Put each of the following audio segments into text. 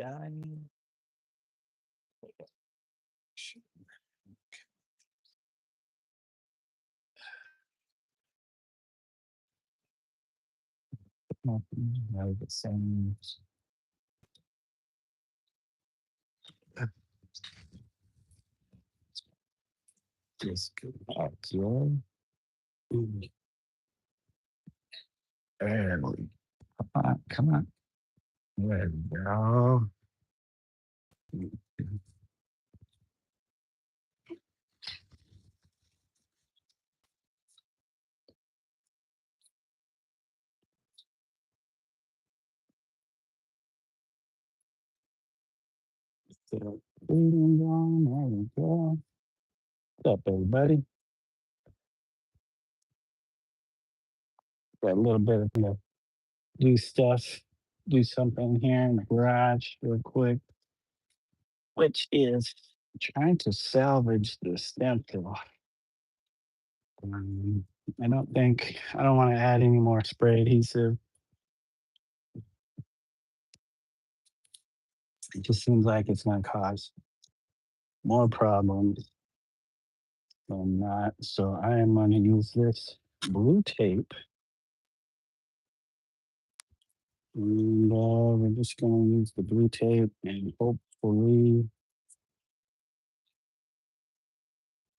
dying. Nothing, no, the same. Just go back here. Barely. Come on, come on. There we go. So, breathing down, there we go. What's up, everybody? Got a little bit of do stuff, do something here in the garage real quick, which is trying to salvage the stencil. Um, I don't want to add any more spray adhesive. It just seems like it's going to cause more problems than not. So I am going to use this blue tape. And we're just going to use the blue tape and hopefully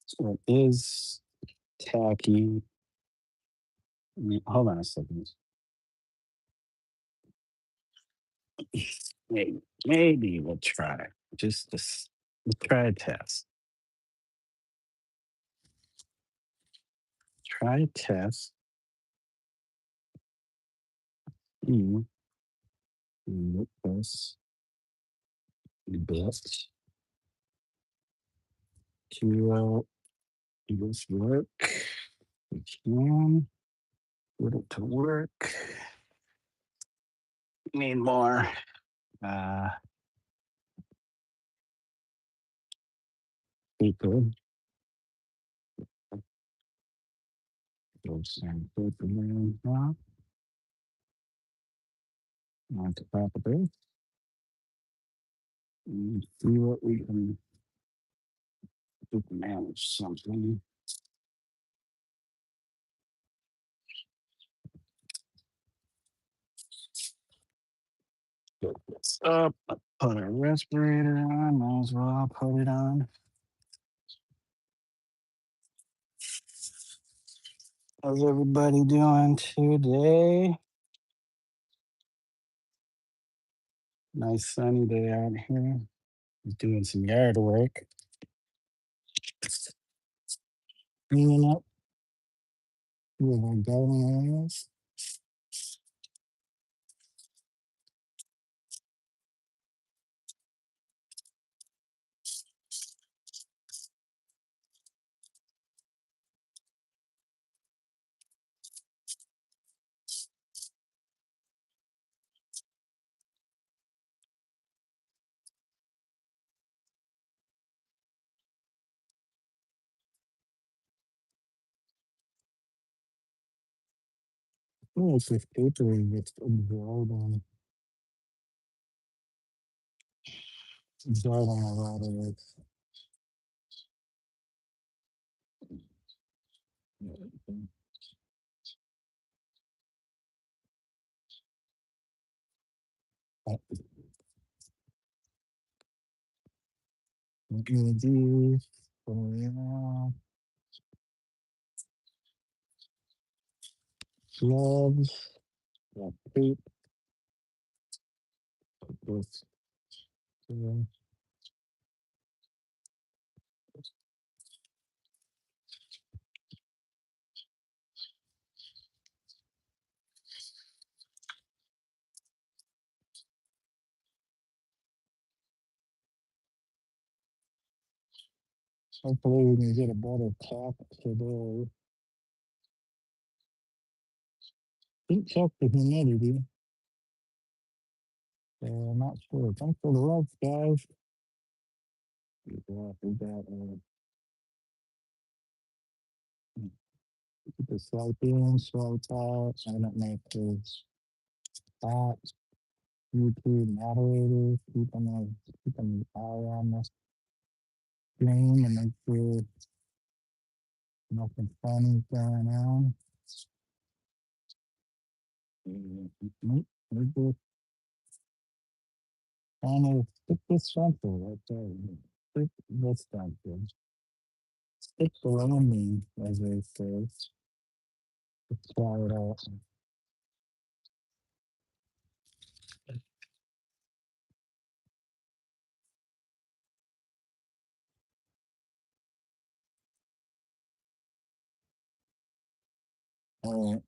so it is tacky. Hold on a second. Maybe we'll try. Let's try a test. Try a test. With this bit to this work. We can put it to work. Need more paper. Those some paper in now. On top of this. And see what we can manage something. Put this up. Put a respirator on. Might as well put it on. How's everybody doing today? Nice sunny day out here. Doing some yard work. Cleaning up with our garden areas. Oh, it's this paper gets absorbed on a lot of it. Gonna do gloves, tape, this. Hopefully we can get a better cap today. Didn't check the humidity. I'm not sure. Thanks for the love, guys. We got the swipe in, swipe out. I don't know if it's hot. YouTube moderators, keeping the eye on the screen and make sure nothing funny going on. We're just trying to stick this stencil right there. Stick this stencil. Stick the landing, as they say. Let's try it out. All right.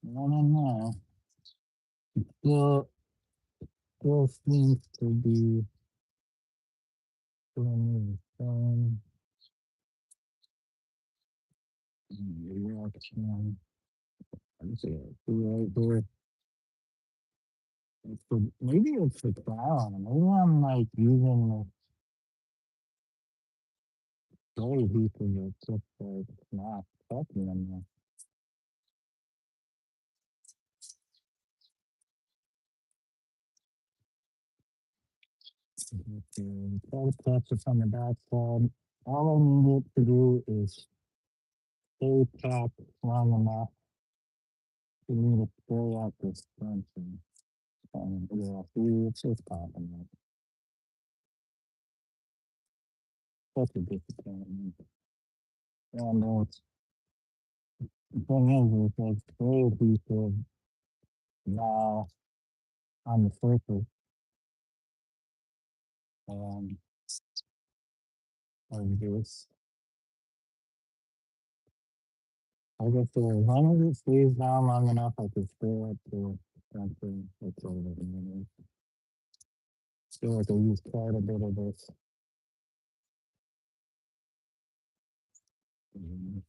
No. Still, still seems to be doing the same reaction. Let's see. Right there. Maybe it's the clown. Maybe I'm like using the story pieces that's just like not talking anymore. Okay, try to touch it from the backside. All I need it to do is stay tapped long enough for me to pull out this stencil. Yeah, see, it's just popping up. Such a disappointment. And the thing is like story pieces now on the surface. Um, of this. I guess as long as it stays down long enough, I can still up to something that's over the minute. Feel like I use quite a bit of this. um,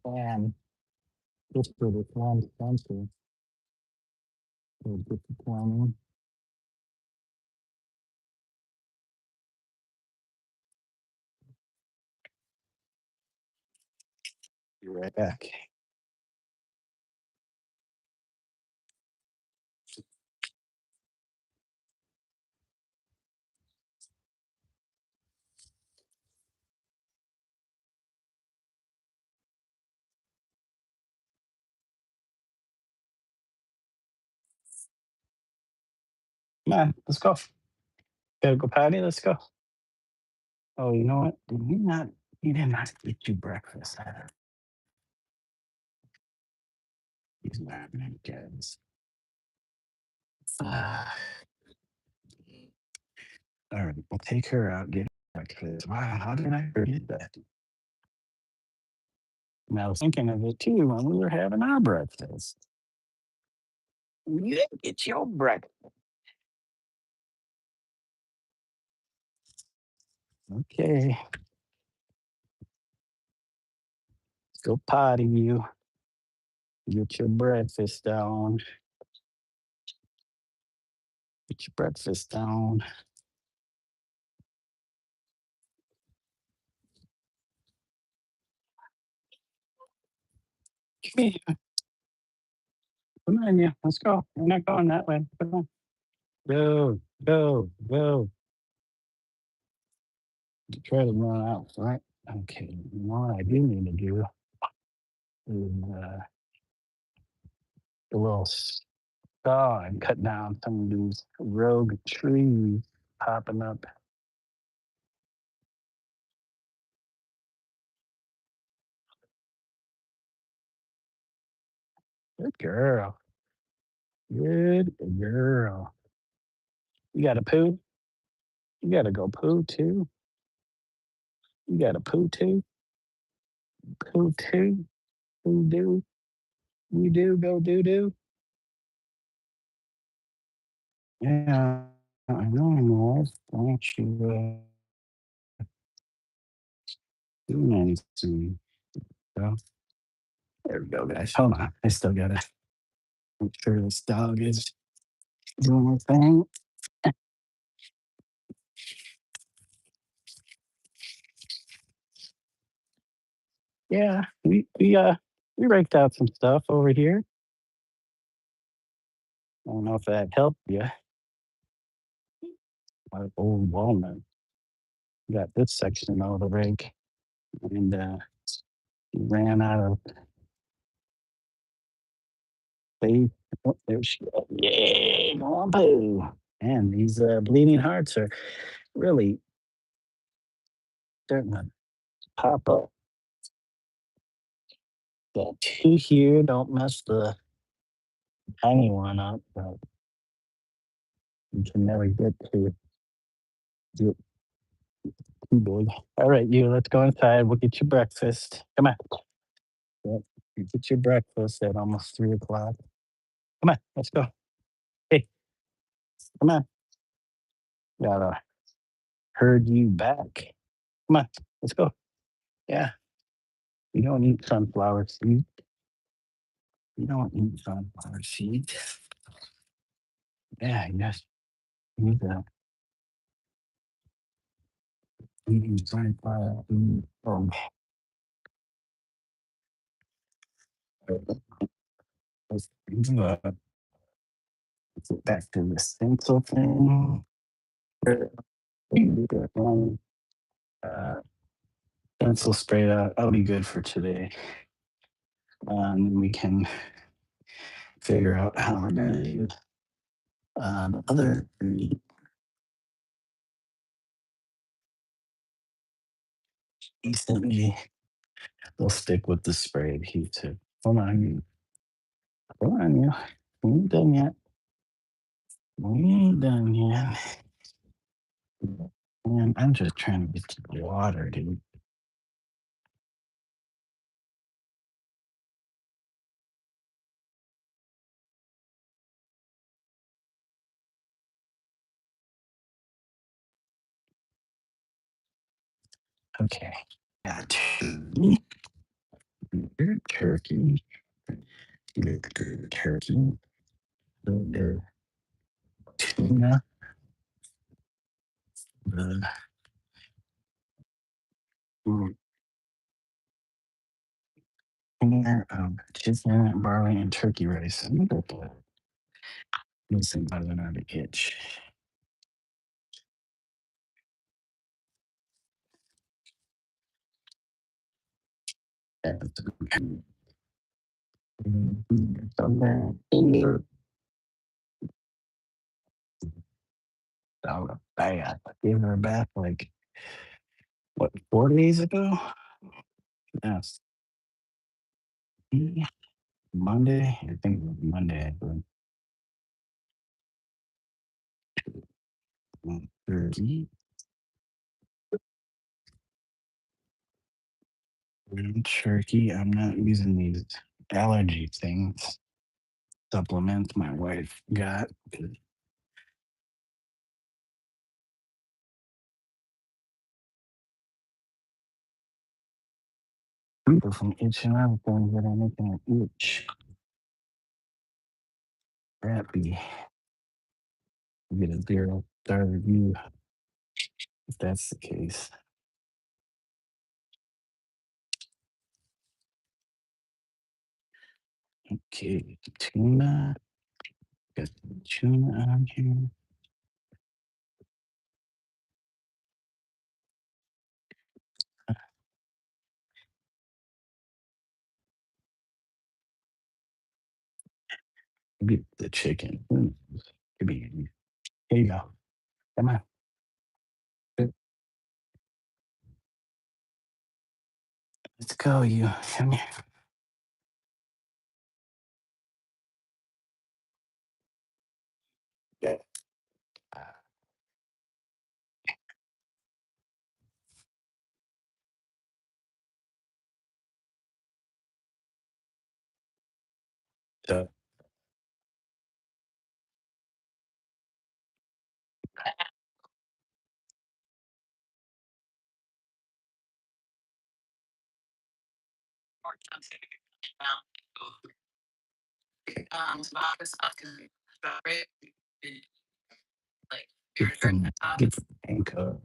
And just for this one stencil, was disappointing. Be right back. Come on, let's go. Gotta go potty. Let's go. Oh, you know what? He did not get you breakfast either. He's not having kids. Ah, all right, we'll take her out. Get breakfast. Wow, how did I forget that? And I was thinking of it too when we were having our breakfast. You didn't get your breakfast. Okay, go potty you. Get your breakfast down. Get your breakfast down. Come here. Come on, you. Let's go. We're not going that way. Come on. Go. Try to run out, right? Okay. What I do need to do is a little saw and cut down some of these rogue trees popping up. Good girl. Good girl. You got a poo? You got to go poo too? You got a poo too? Poo too? Poo do? You do go doo doo? Yeah, I know, Lord. Don't you do anything? So, There we go, guys. Hold on. I still gotta make sure this dog is doing her thing. Yeah, we raked out some stuff over here. I don't know if that helped you. My old walnut. Got this section of the rake, and ran out of space. Oh, there she goes. Yay, go on, Pooh. And these bleeding hearts are really starting to pop up. Got two here. Don't mess the tiny one up, but you can never get to do it too big. All right, you, let's go inside. We'll get you breakfast. Come on. Yep. You get your breakfast at almost 3 o'clock. Come on, let's go. Hey, come on. Gotta herd you back. Come on, let's go. Yeah, you don't eat sunflower seeds. You don't eat sunflower seeds. Yeah, yes. You don't eat sunflower seeds. Oh, let's get back to the stencil thing. Uh, Stencil sprayed out. That'll be good for today. We can figure out how we're gonna do the other recently. We'll stick with the spray adhesive. Hold on, hold on, you. We ain't done yet. We ain't done yet. Man, I'm just trying to get to the water, dude. Okay. Got two. Good turkey. Good turkey. The tuna. The tuna, chicken, barley, and turkey rice. I'm gonna put this thing other than an itch. Bad. I gave her a bath like what 4 days ago? Yes. Monday. I think it was Monday. I believe. Turkey. Turkey. I'm not using these allergy things. Supplements my wife got. People from itching other things that are making it itch. Crappy. Get a 0-star review if that's the case. Okay, tuna. Got the tuna on here. Get the chicken. Could be. Here you go. Come on. Let's go, you. Come here. Yeah. So, Get some anchor.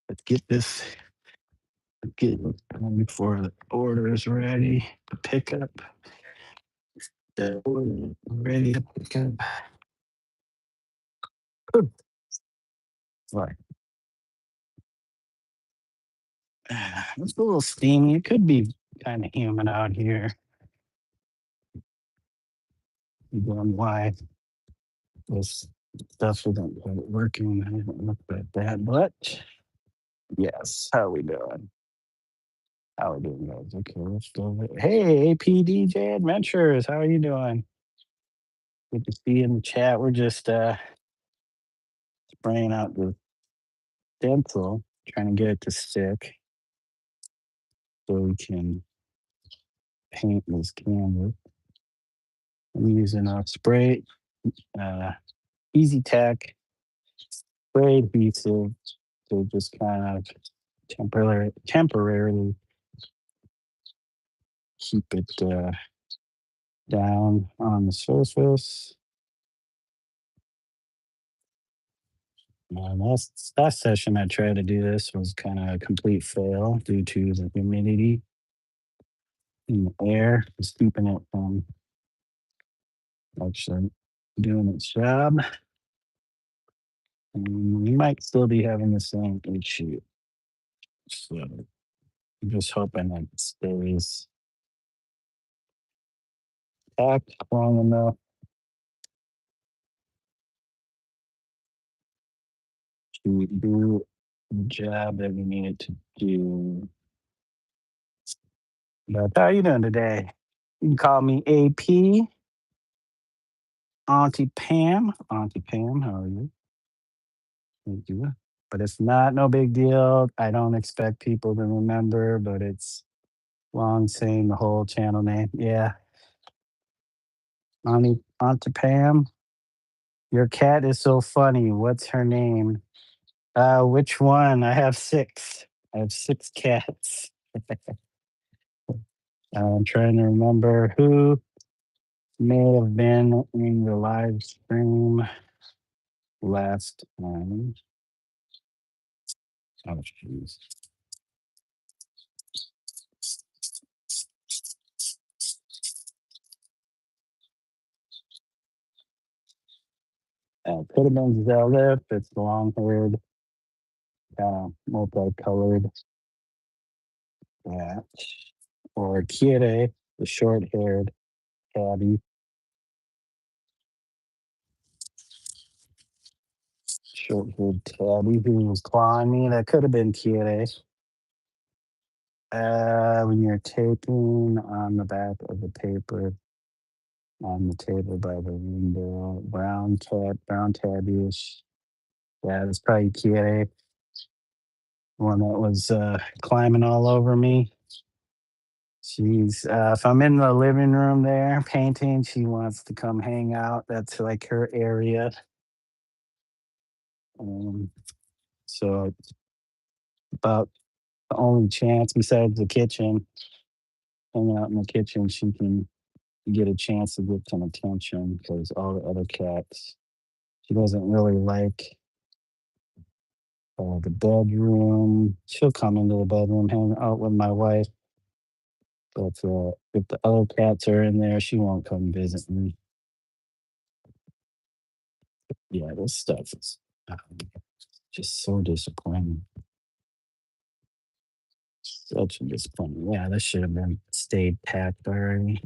Let's get this. Get before the order is ready to pick up. The order ready to pick up. Good. Right. It's a little steamy. It could be kind of humid out here. Wondering why this stuff isn't quite working. I haven't looked at that, but yes. How we doing? How we doing, guys? Okay, let's go. Hey, APDJ Adventures. How are you doing? Good to see you in the chat. We're just spraying out the stencil, trying to get it to stick so we can paint this canvas. I'm using a spray, uh, Easy Tech spray adhesive to just kind of temporarily keep it down on the surface. Last session I tried to do this was kind of a complete fail due to the humidity in the air, just keeping it from actually doing its job. And we might still be having the same issue. So I'm just hoping that it stays packed long enough to do the job that we need it to do. But how are you doing today? You can call me AP, Auntie Pam. Auntie Pam, how are you? Thank you. But it's not no big deal. I don't expect people to remember, but it's long saying the whole channel name. Yeah. Auntie Pam, your cat is so funny. What's her name? Which one? I have six. I have six cats. I'm trying to remember who may have been in the live stream last time. Oh, jeez. Could have been Zelda if it's long haired, multicolored cat. Or Kire, the short haired tabby. Short haired tabby who was clawing me. That could have been Kire. When you're taping on the back of the paper on the table by the window, brown tabby-ish. Yeah, it's probably Kire, one that was climbing all over me. She's if I'm in the living room there painting, she wants to come hang out. That's like her area. Um, so about the only chance besides the kitchen, hanging out in the kitchen, she can get a chance to get some attention because all the other cats, she doesn't really like the bedroom. She'll come into the bedroom, hang out with my wife. But if the other cats are in there, she won't come visit me. Yeah, this stuff is just so disappointing. Such a disappointment. Yeah, this should have been stayed packed already.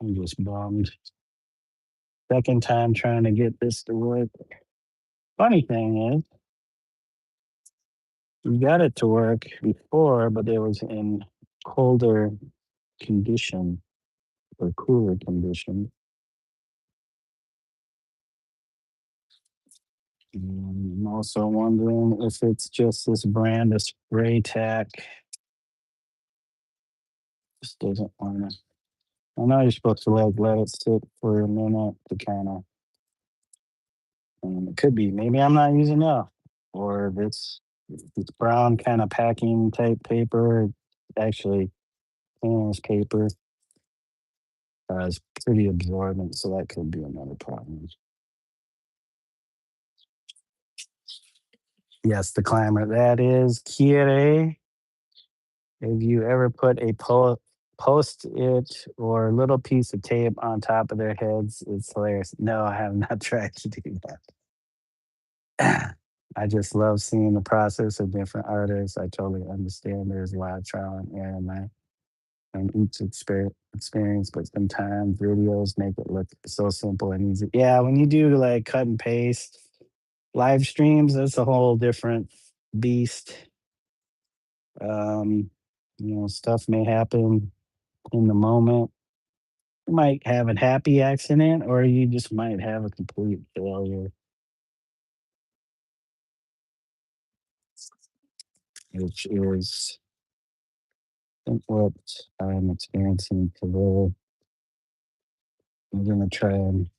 I'm just bummed. Second time trying to get this to work. Funny thing is, we got it to work before, but it was in colder condition or cooler condition. I'm also wondering if it's just this brand of spray tack. Just doesn't want to. I know you're supposed to like let it sit for a minute to kind of. It could be maybe I'm not using enough, or this brown kind of packing type paper. Actually, Tanner's paper is pretty absorbent, so that could be another problem. Yes, the climber. That is Kiere. Have you ever put a post-it or little piece of tape on top of their heads? It's hilarious. No, I have not tried to do that. I just love seeing the process of different artists. I totally understand there's a lot of trial and error in that and each experience, but sometimes videos make it look so simple and easy. Yeah, when you do like cut and paste live streams, that's a whole different beast. Um, stuff may happen in the moment. You might have a happy accident, or you just might have a complete failure, which is I think what I'm experiencing today. I'm gonna try and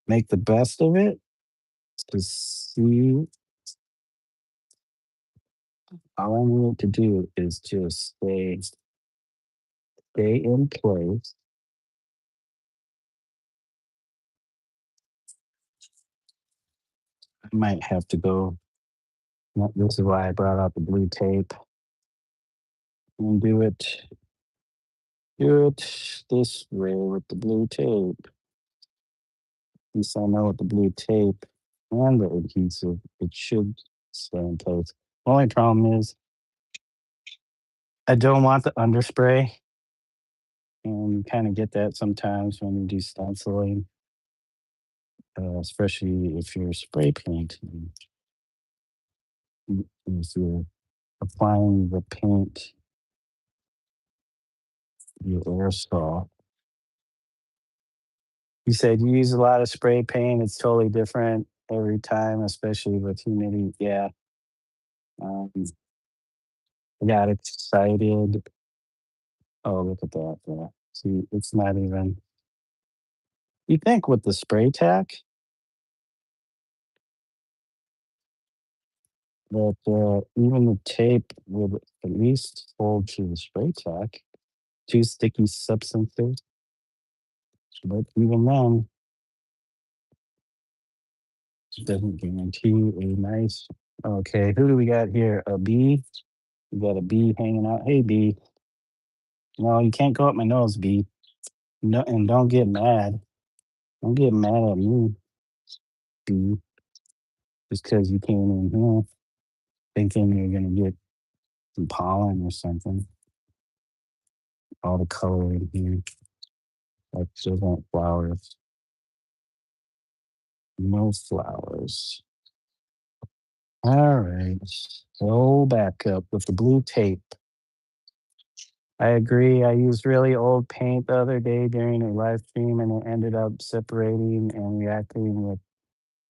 make the best of it to see. All I need to do is just stay in place. I might have to go. This is why I brought out the blue tape and do it this way with the blue tape. At least I know with the blue tape and the adhesive, it should stay in place. Only problem is I don't want the underspray, and you kind of get that sometimes when you do stenciling, especially if you're spray painting. If you're applying the paint, your aerosol. You said you use a lot of spray paint. It's totally different every time, especially with humidity. Yeah, um, I got excited. Oh, look at that. Yeah. See, it's not even. You think with the spray tack that even the tape would at least hold to the spray tack, two sticky substances. But even then, it doesn't guarantee a nice. Okay, who do we got here? A bee. We got a bee hanging out. Hey, bee. No, you can't go up my nose, bee. No, and don't get mad. Don't get mad at me, bee, just because you came in here thinking you're gonna get some pollen or something. All the color in here, like still want flowers. No flowers. All right. Go back up with the blue tape. I agree. I used really old paint the other day during a live stream and it ended up separating and reacting with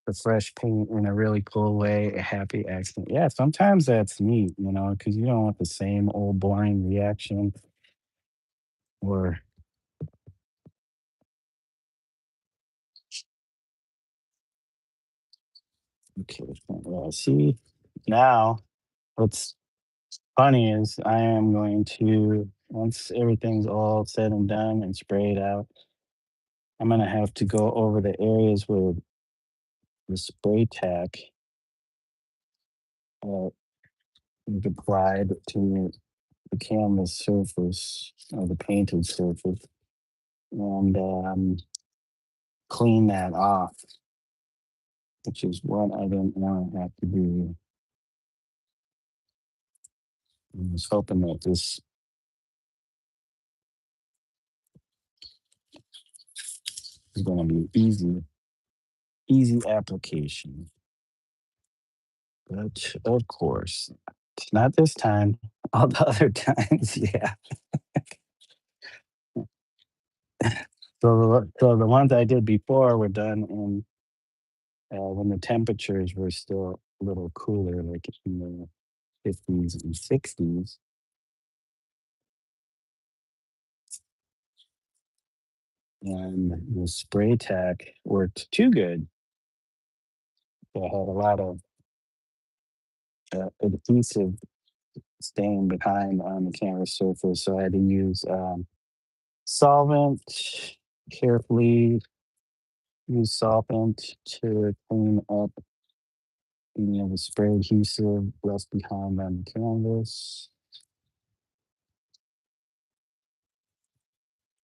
the fresh paint in a really cool way, a happy accident. Yeah, sometimes that's neat, because you don't want the same old boring reaction or okay. See now what's funny is I am going to once everything's all said and done and sprayed out, I'm gonna have to go over the areas where the spray tack uh, is applied to the canvas surface or the painted surface and clean that off, which is what I didn't want to have to do. I was hoping that this is going to be easy application. But of course, it's not this time. All the other times, yeah. So the ones I did before were done in when the temperatures were still a little cooler, like in the 50s and 60s. And the spray tack worked too good. So I had a lot of adhesive staying behind on the canvas surface. So I had to use solvent, carefully use solvent to clean up the spray adhesive left behind on the canvas.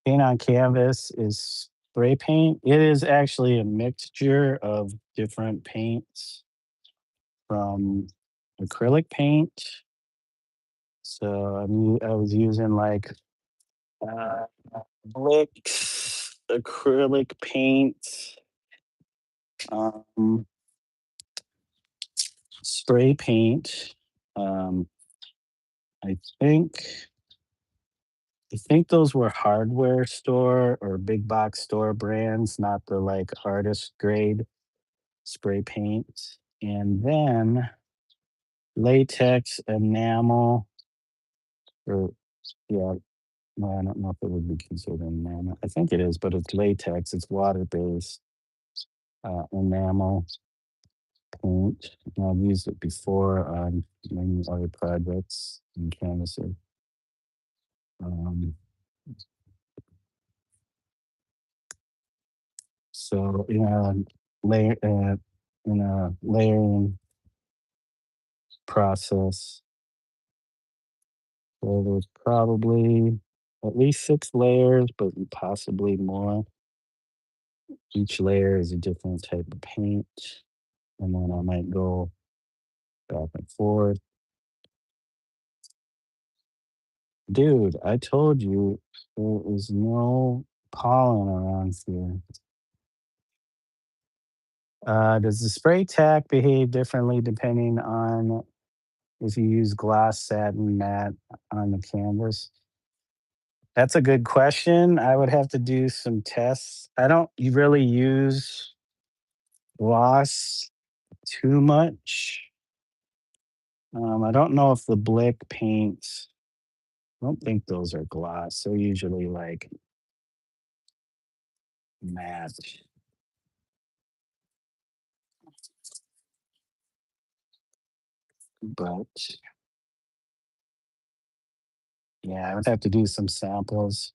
Paint on canvas is spray paint. It is actually a mixture of different paints from acrylic paint. So I was using like uh, Blick acrylic paint, um, spray paint. Um, I think I think those were hardware store or big box store brands, not the like artist grade spray paint. And then latex enamel, or yeah, well, I don't know if it would be considered enamel. I think it is, but it's latex. It's water based enamel paint. And I've used it before on many other projects and canvases. Um, so layer in a layering process. So there's probably at least 6 layers, but possibly more. Each layer is a different type of paint, and then I might go back and forth. Dude, I told you there is no pollen around here. Does the spray tack behave differently depending on if you use gloss, satin, matte on the canvas? That's a good question. I would have to do some tests. I don't really use gloss too much. I don't know if the Blick paints, I don't think those are gloss. They're usually like matte. But yeah, I would have to do some samples.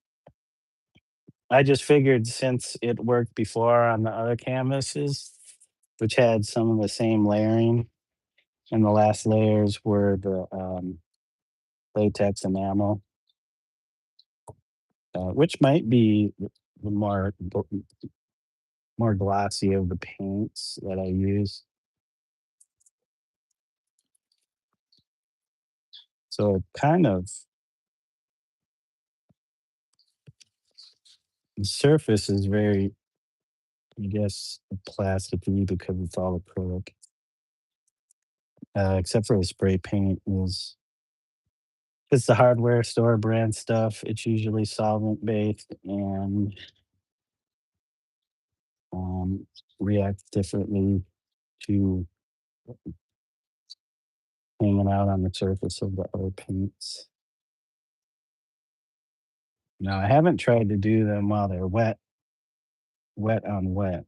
I just figured since it worked before on the other canvases, which had some of the same layering, and the last layers were the latex enamel, which might be the more glossy of the paints that I use. So it kind of the surface is very, I guess, plasticky because it's all acrylic. Except for the spray paint is it's the hardware store brand stuff. It's usually solvent based and um, reacts differently to hanging out on the surface of the other paints. Now, I haven't tried to do them while they're wet on wet.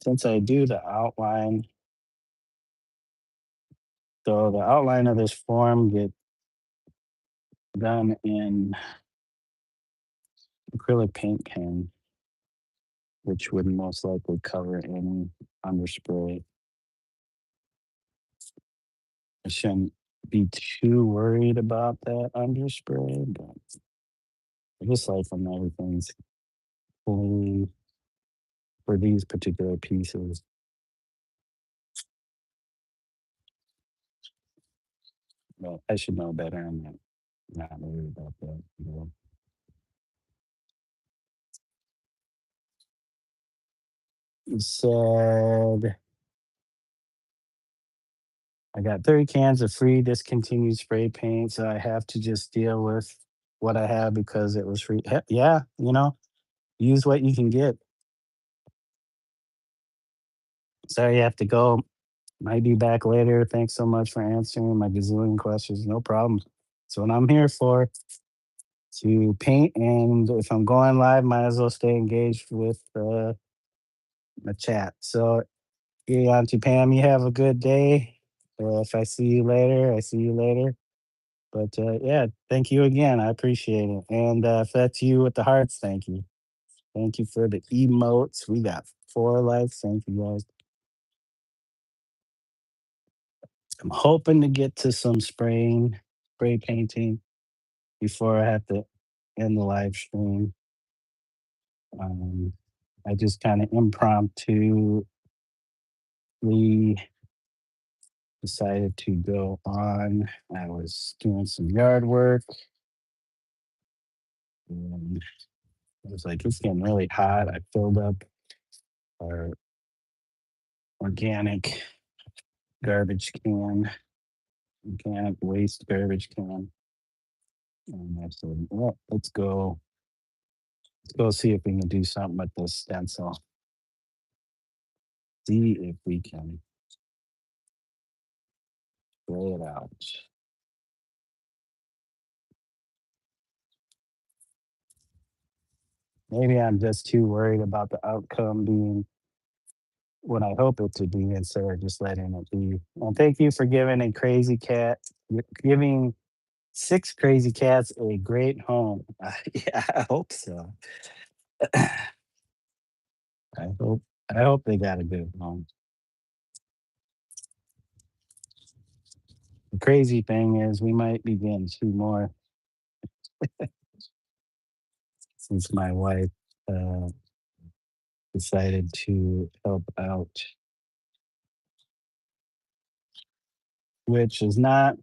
Since I do the outline, so the outline of this form done in acrylic paint can, which would most likely cover any underspray. I shouldn't be too worried about that underspray, but I just like when everything's clean for these particular pieces. But I should know better. I'm not worried about that. He said, I got 30 cans of free discontinued spray paint, so I have to just deal with what I have because it was free. Yeah, use what you can get. Sorry you have to go. Might be back later. Thanks so much for answering my gazillion questions. No problem. That's what I'm here for, to paint. And if I'm going live, might as well stay engaged with the chat. So, yeah, Auntie Pam, you have a good day. If I see you later, I see you later. But yeah, thank you again. I appreciate it. And if that's you with the hearts, thank you. Thank you for the emotes. We got 4 likes. Thank you guys. I'm hoping to get to some spray painting before I have to end the live stream. I just kind of impromptu decided to go on. I was doing some yard work, and it was like, it's getting really hot. I filled up our organic garbage can, organic waste garbage can. And I said, well, let's go. Let's go see if we can do something with this stencil. See if we can lay it out. Maybe I'm just too worried about the outcome being what I hope it to be instead of just letting it be. And thank you for giving 6 crazy cats a great home. Yeah, I hope so. I hope I hope they got a good home. The crazy thing is we might be getting 2 more since my wife uh, decided to help out, which is not.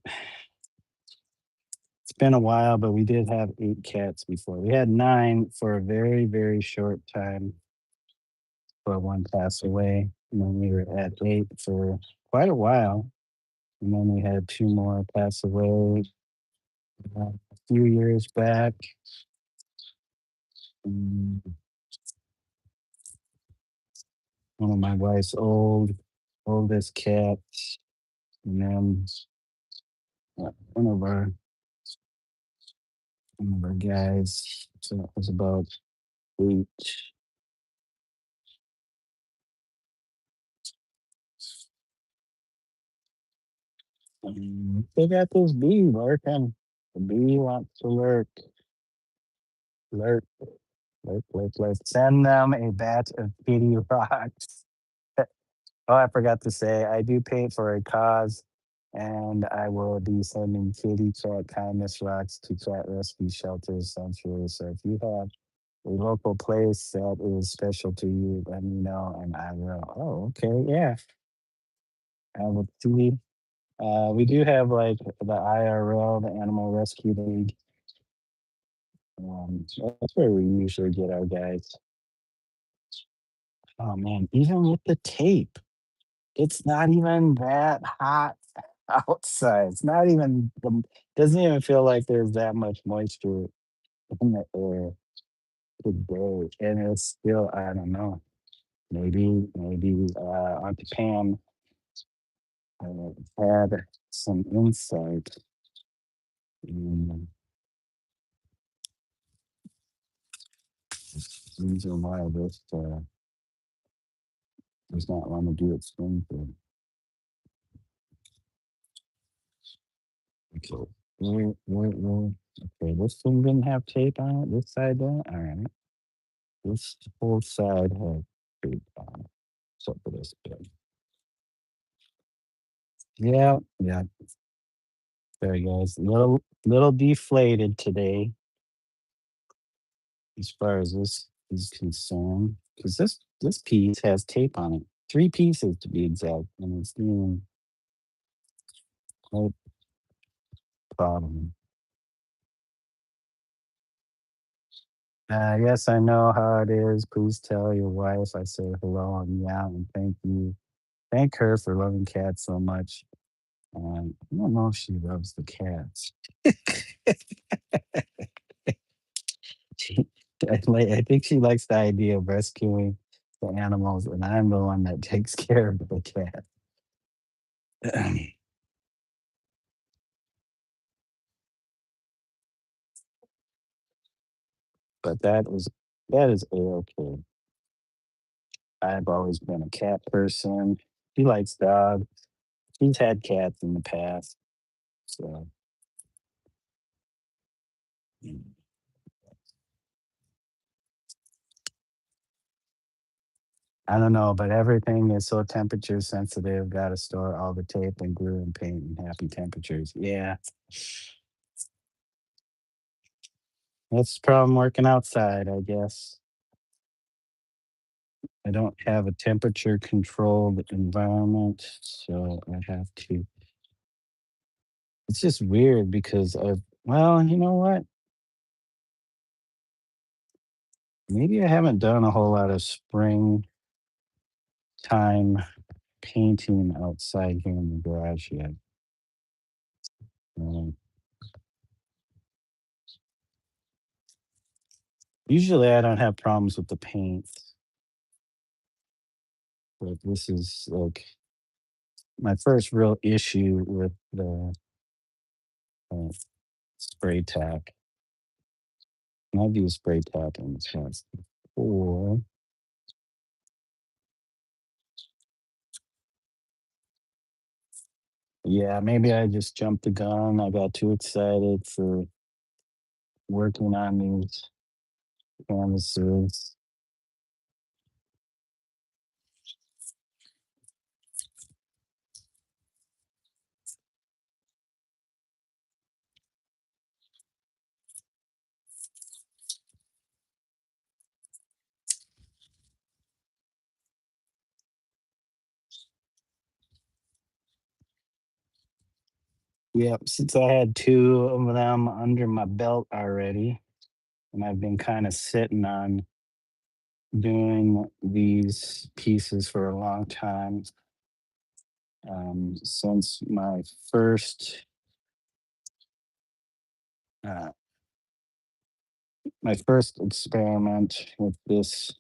It's been a while, but we did have 8 cats before. We had 9 for a very, very short time before one passed away. And then we were at 8 for quite a while. And then we had 2 more pass away a few years back. Mm, One of my wife's oldest cats, and then uh, one of our one of our guys. So it was about 8. They got this bee lurking. The bee wants to lurk, lurk. Send them a batch of kitty rocks. Oh, I forgot to say, I do paint for a cause, and I will be sending kitty cat kindness rocks to cat rescue shelters centrally. So if you have a local place that is special to you, let me know, and I will. Oh, okay, yeah, I will see. We do have like the IRL, the Animal Rescue League. That's where we usually get our guys. Oh man, even with the tape, it's not even that hot outside. It's not even doesn't even feel like there's that much moisture in the air today. And it's still, I don't know. Maybe Auntie Pam had some insight in the reason why this does not want to do its thing. Okay. Okay, this one didn't have tape on it. This side didn't. All right. This whole side has tape on it. So for this bit. Yeah, yeah. There he goes. Little deflated today as far as this is concerned. Because this piece has tape on it. 3 pieces to be exact. And it's doing no problem. Yes, I know how it is. Please tell your wife I say hello and yeah, and thank you. Thank her for loving cats so much. I don't know if she loves the cats. She, I think she likes the idea of rescuing the animals, and I'm the one that takes care of the cat. But that is a-okay. I've always been a cat person. He likes dogs. He's had cats in the past, so mm. I don't know, but everything is so temperature sensitive. Got to store all the tape and glue and paint in happy temperatures. Yeah, that's the problem working outside, I guess. I don't have a temperature controlled environment, so I have to. It's just weird because well, you know what? Maybe I haven't done a whole lot of springtime painting outside here in the garage yet. Um, Usually I don't have problems with the paint, but this is like my first real issue with the uh, spray tack. And I've used spray tack in the past before. Yeah, maybe I just jumped the gun. I got too excited for working on these canvases. Yep, since I had 2 of them under my belt already, and I've been kinda sitting on doing these pieces for a long time, since uh, my first experiment with this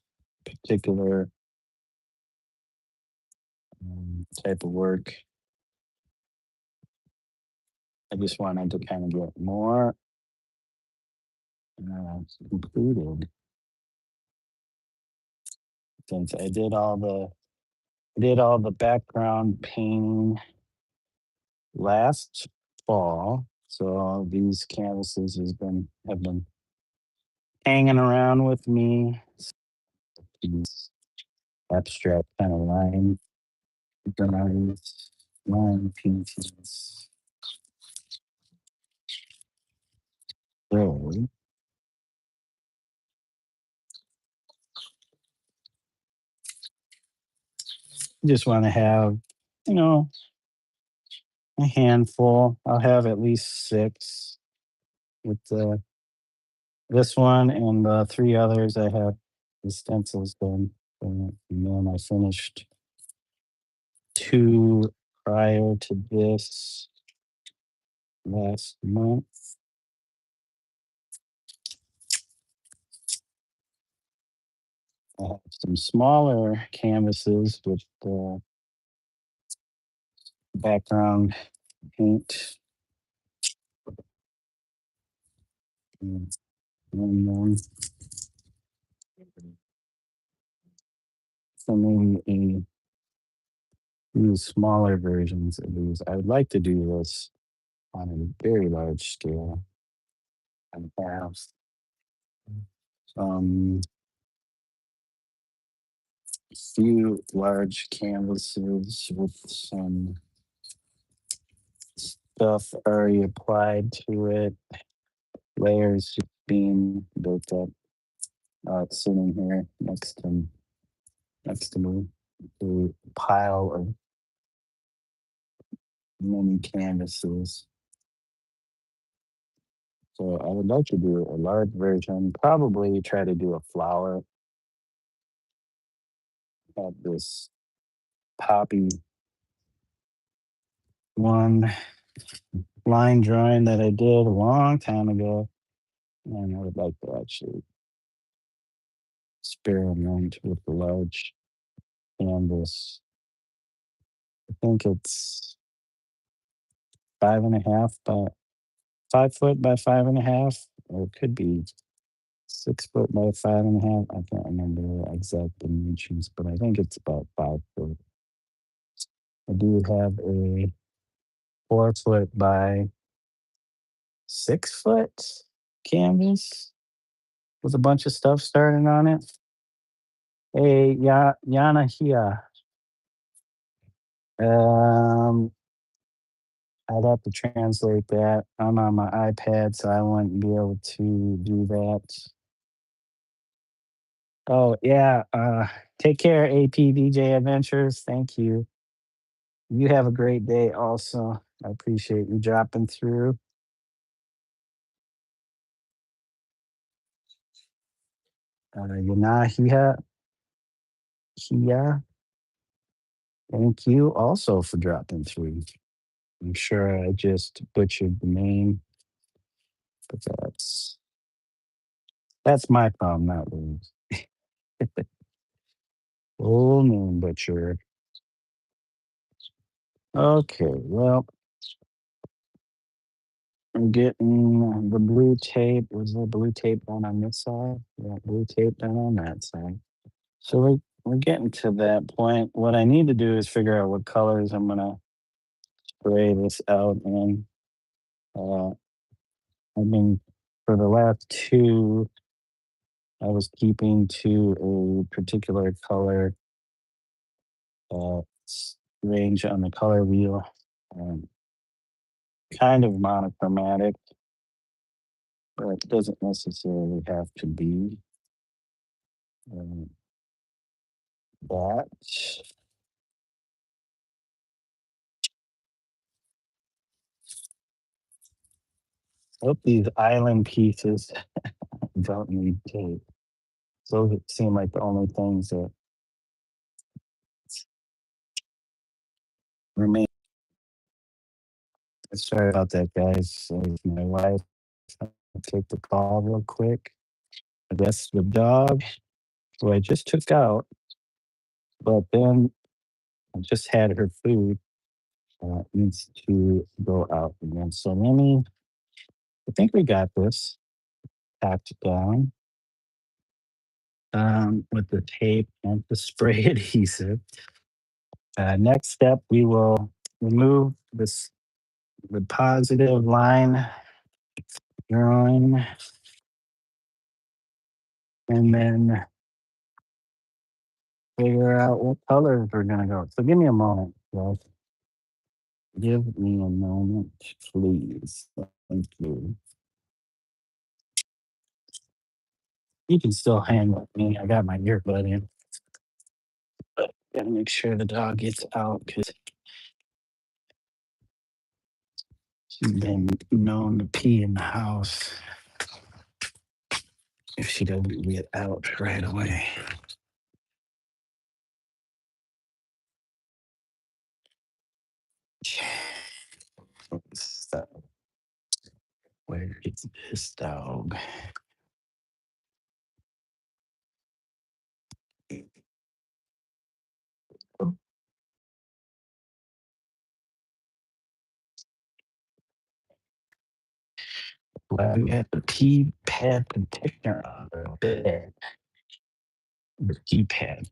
particular, type of work. I just wanted to kinda get more, completed since I did all the background painting last fall. So these canvases have been hanging around with me. These abstract kind of drawings, line paintings. So just want to have, you know, a handful. I'll have at least 6 with this one and the 3 others. I have the stencils done. And then I finished 2 prior to this last month. I have some smaller canvases with background paint. And then so maybe use smaller versions of these. I would like to do this on a very large scale. I have some few large canvases with some stuff already applied to it, layers just being built up. It's sitting here next to me, a pile of mini canvases. So I would like to do a large version, probably try to do a flower. Have this poppy one line drawing that I did a long time ago. And I would like to actually experiment with the large canvas. I think it's 5.5 by 5 foot by 5.5, or it could be 6 foot by 5.5. I can't remember the exact dimensions, but I think it's about 5 foot. I do have a 4 foot by 6 foot canvas with a bunch of stuff starting on it. Hey, Yana here. Um, I'd have to translate that. I'm on my iPad, so I wouldn't be able to do that. Oh yeah. Take care, APBJ Adventures. Thank you. You have a great day. Also, I appreciate you dropping through. Yanahia, Hia. Thank you also for dropping through. I'm sure I just butchered the name, but that's my problem, not yours. Full name butcher. Okay, well, I'm getting the blue tape. Was there blue tape done on this side? Yeah, blue tape done on that side. So we're getting to that point. What I need to do is figure out what colors I'm gonna spray this out in. Uh, I mean, for the last two, I was keeping to a particular color range on the color wheel. Um, kind of monochromatic, but it doesn't necessarily have to be um, that. Hope these island pieces don't need tape. Those seem like the only things that remain. Sorry about that, guys. So my wife, I'll take the call real quick. I guess the dog, who I just took out, but then I just had her food, needs to go out again. So let me, I think we got this packed down with the tape and the spray adhesive. Next step, we will remove this the positive line drawing and then figure out what colors we're gonna go. So give me a moment, guys. Give me a moment, please. Thank you. You can still hang with me. I got my earbud in, but gotta make sure the dog gets out because she's been known to pee in the house if she doesn't get out right away. So, where is this dog? Glad we had the pee pad protector on the bed. The pee pad.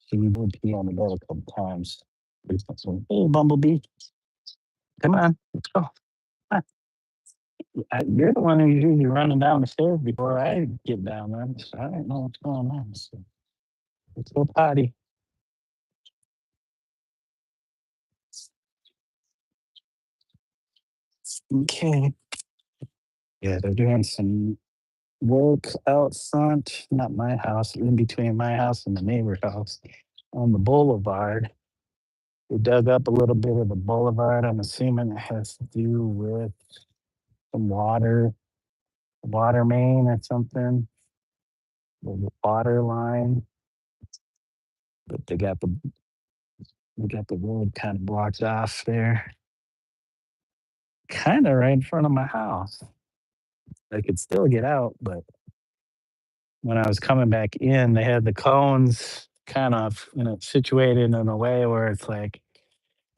She did pee on the bed a couple times. Hey, Bumblebee. Come on, let's go. Come you're the one who's usually running down the stairs before I get down there, so I don't know what's going on. So let's go potty. Okay. Yeah, they're doing some work out front, not my house, in between my house and the neighbor's house on the boulevard. They dug up a little bit of the boulevard. I'm assuming it has to do with some water main or something, the water line. But they got the road kind of blocked off there, kind of right in front of my house. I could still get out, but when I was coming back in, they had the cones kind of, situated in a way where it's like,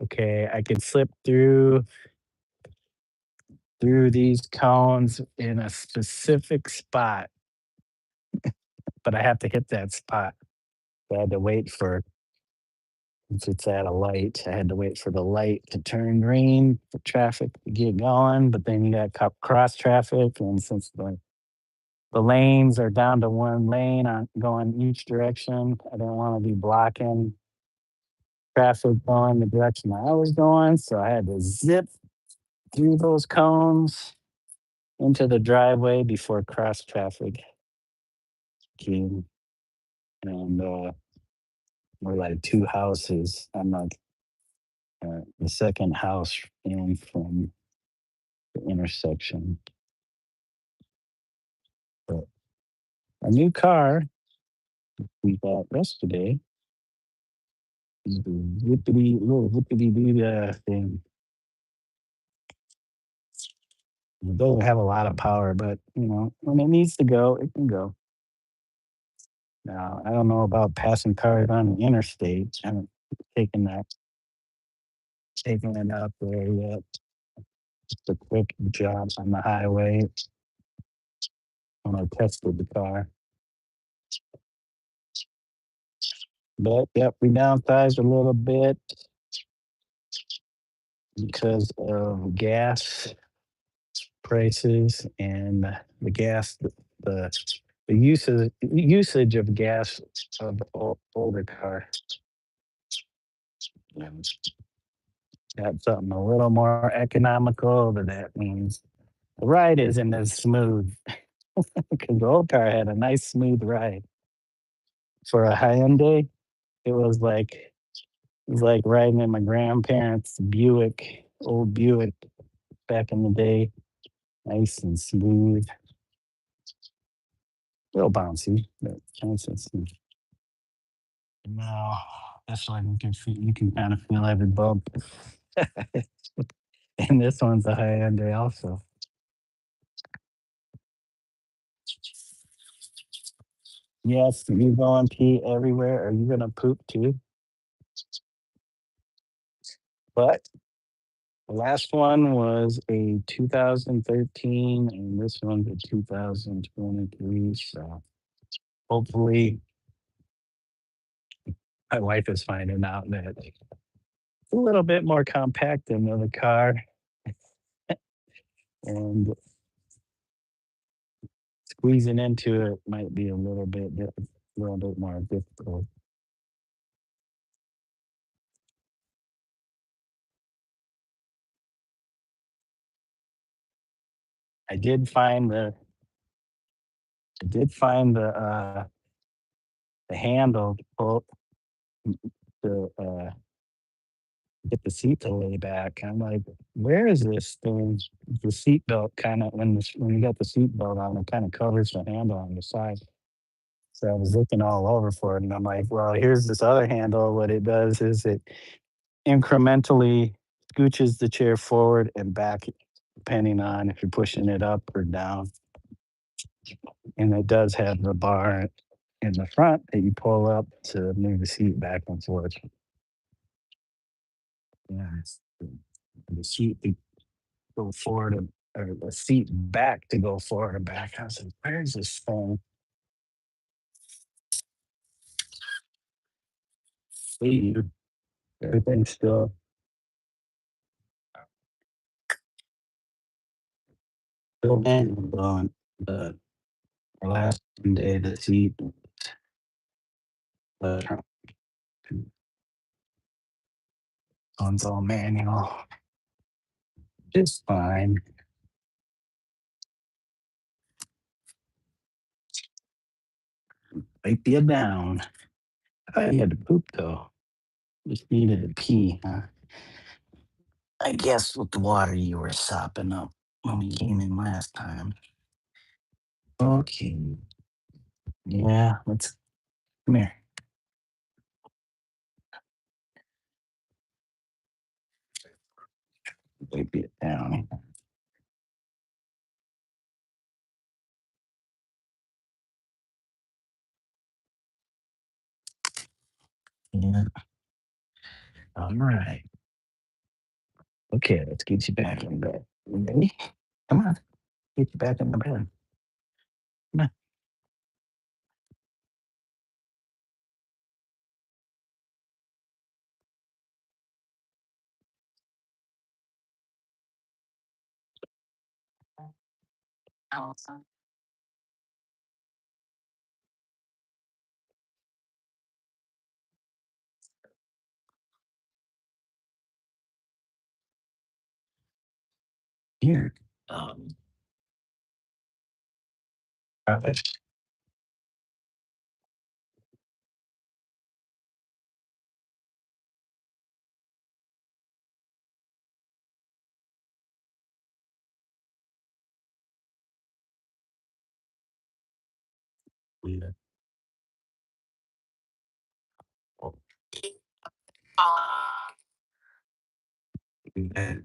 okay, I could slip through these cones in a specific spot, but I have to hit that spot. I had to wait for, if it's at a light, I had to wait for the light to turn green for traffic to get going. But then you got cross traffic, and since the lanes are down to one lane on going each direction, I didn't want to be blocking traffic going the direction I was going, so I had to zip through those cones into the driveway before cross traffic came. And we're like two houses. I'm like the second house in from the intersection. But a new car we bought yesterday is the whippity doo thing. It doesn't have a lot of power, but when it needs to go, it can go. Now I don't know about passing cars on the interstate. I haven't taken that taken it out there yet. Just a quick job on the highway when I tested the car. But yep, we downsized a little bit because of gas prices and the gas the the usage of gas of older car. um, Got something a little more economical, but that means the ride isn't as smooth because the old car had a nice smooth ride. For a Hyundai, it was like riding in my grandparents' old Buick back in the day. Nice and smooth, a little bouncy, but nice and smooth. No, this one you can kind of feel every bump. And this one's a Hyundai also. Yes, you going pee everywhere. Are you gonna poop too? But the last one was a 2013, and this one's a 2023. So hopefully, my wife is finding out that it's a little bit more compact than the other car, and squeezing into it might be a little bit more difficult. I did find the handle to pull to get the seat to lay back. I'm like, where is this thing? The seat belt kind of when you got the seat belt on, it kind of covers the handle on the side. So I was looking all over for it, and I'm like, well, here's this other handle. What it does is it incrementally scooches the chair forward and back, depending on if you're pushing it up or down. And it does have the bar in the front that you pull up to move the seat back and forth. Yeah, the seat to go forward or the seat back to go forward and back. I was like, where's this phone? See you. Everything's still still banging on, but our last day this season, but it's all manual. Just fine. Wipe you down. I thought you had to poop though. Just needed to pee, huh? I guess with the water you were sopping up when we came in last time. Okay. Yeah, let's come here. Wipe it down. Yeah. All right. Okay, let's get you back in bed. You ready? Come on. Get you back in the bed. Come on. Here. Um, Rabbit. Yeah. Oh, bed.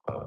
Uh,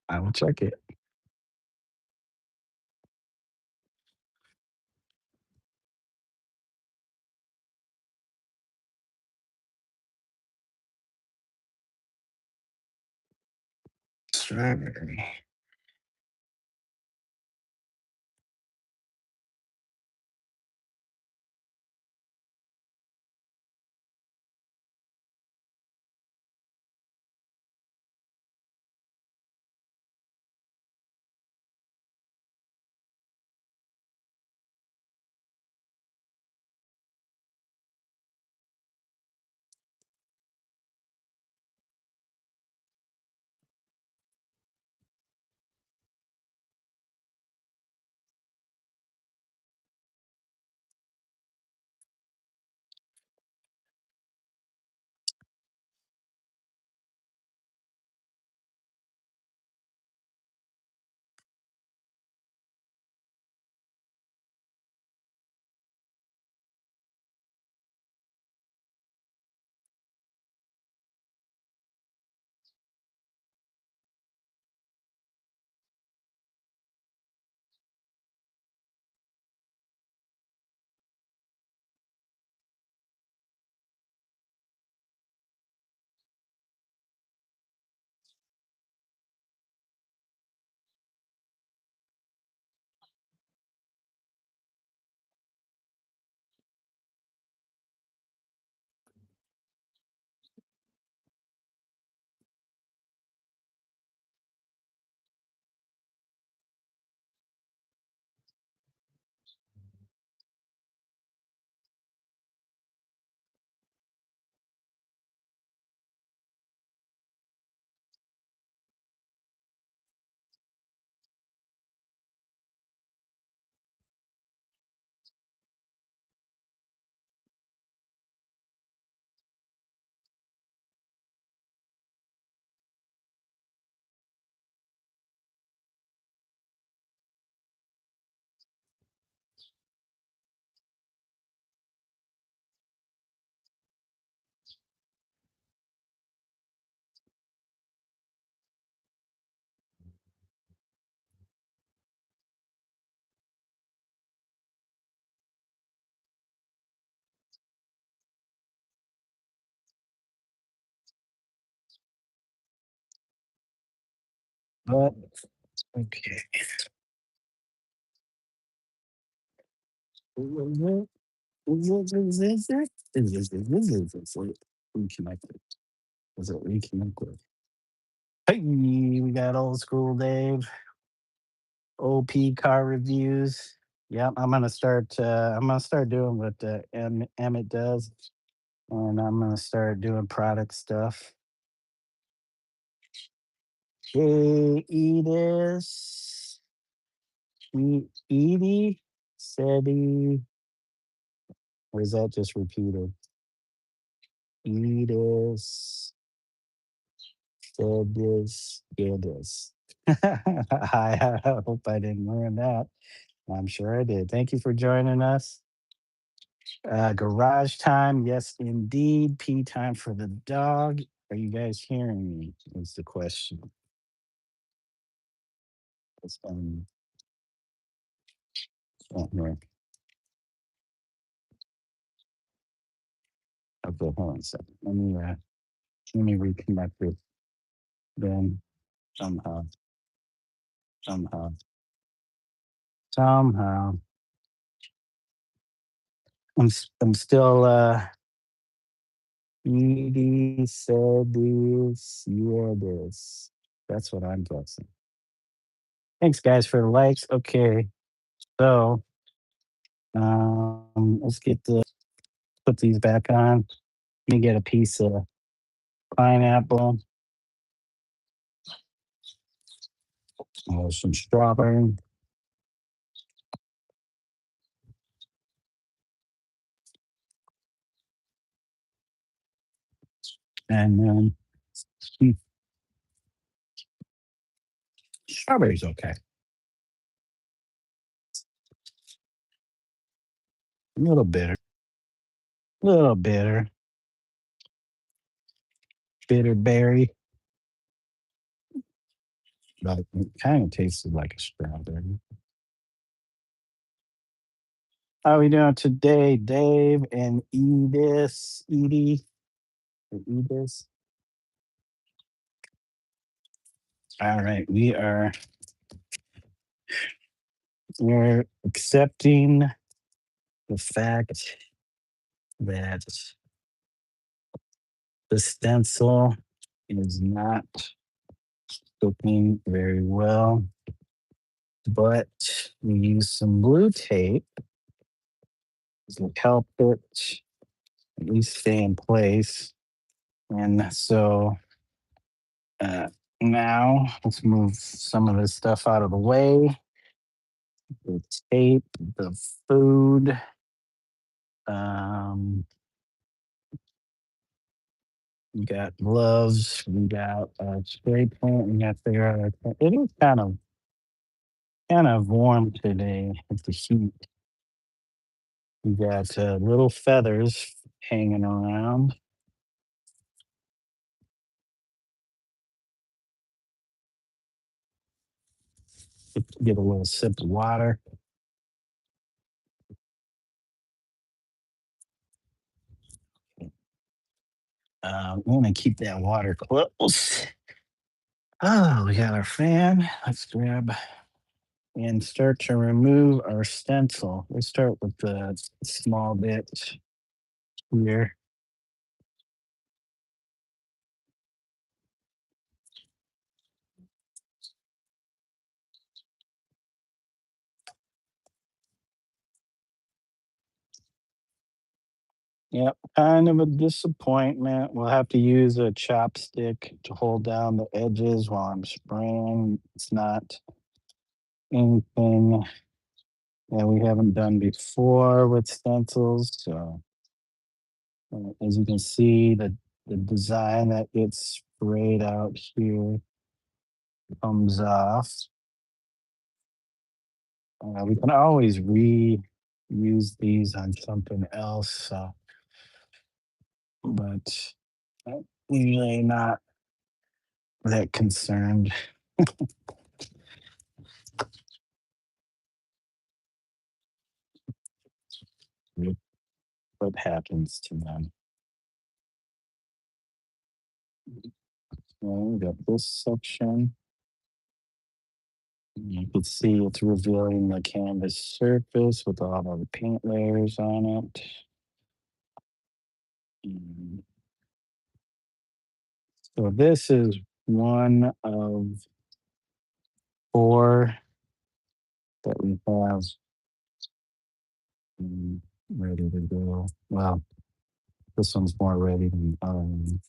I will check it. Strawberry. But okay. Reconnected. Was it reconnected? Hey, we got old school Dave. OP car reviews. Yep, I'm gonna start doing what Emmett does, and I'm gonna start doing product stuff. Hey, Edie said he. Or is that just repeated? Edis said this. Yeah, this. I hope I didn't learn that. I'm sure I did. Thank you for joining us. Garage time, yes, indeed. Pee time for the dog. Are you guys hearing me? Is the question. It's, here. Okay, hold on a second. Let me reconnect with Ben somehow, somehow, somehow. I'm still Edie said this, yeah, this. That's what I'm guessing. Thanks guys for the likes. Okay. So let's put these back on. Let me get a piece of pineapple, some strawberry, and then strawberries. Okay, a little bitter, bitter berry, but it kind of tasted like a strawberry. How we doing today, Dave and Edie, or Edith? All right, we're accepting the fact that the stencil is not cooking very well, but we use some blue tape to help it at least stay in place. And so uh, now let's move some of this stuff out of the way. The tape, the food. Um, we got gloves. We got spray paint. We got there. It is kind of warm today with the heat. We got little feathers hanging around. Get a little sip of water. We want to keep that water close. Oh, we got our fan. Let's grab and start to remove our stencil. Let's start with the small bit here. Yep, kind of a disappointment. We'll have to use a chopstick to hold down the edges while I'm spraying. It's not anything that we haven't done before with stencils. So as you can see, the design that gets sprayed out here comes off. We can always reuse these on something else, but usually not that concerned with what happens to them. Well, we got this section. You can see it's revealing the canvas surface with all of the paint layers on it. Mm. So this is one of four that we have mm, ready to go. Well, this one's more ready than the other one.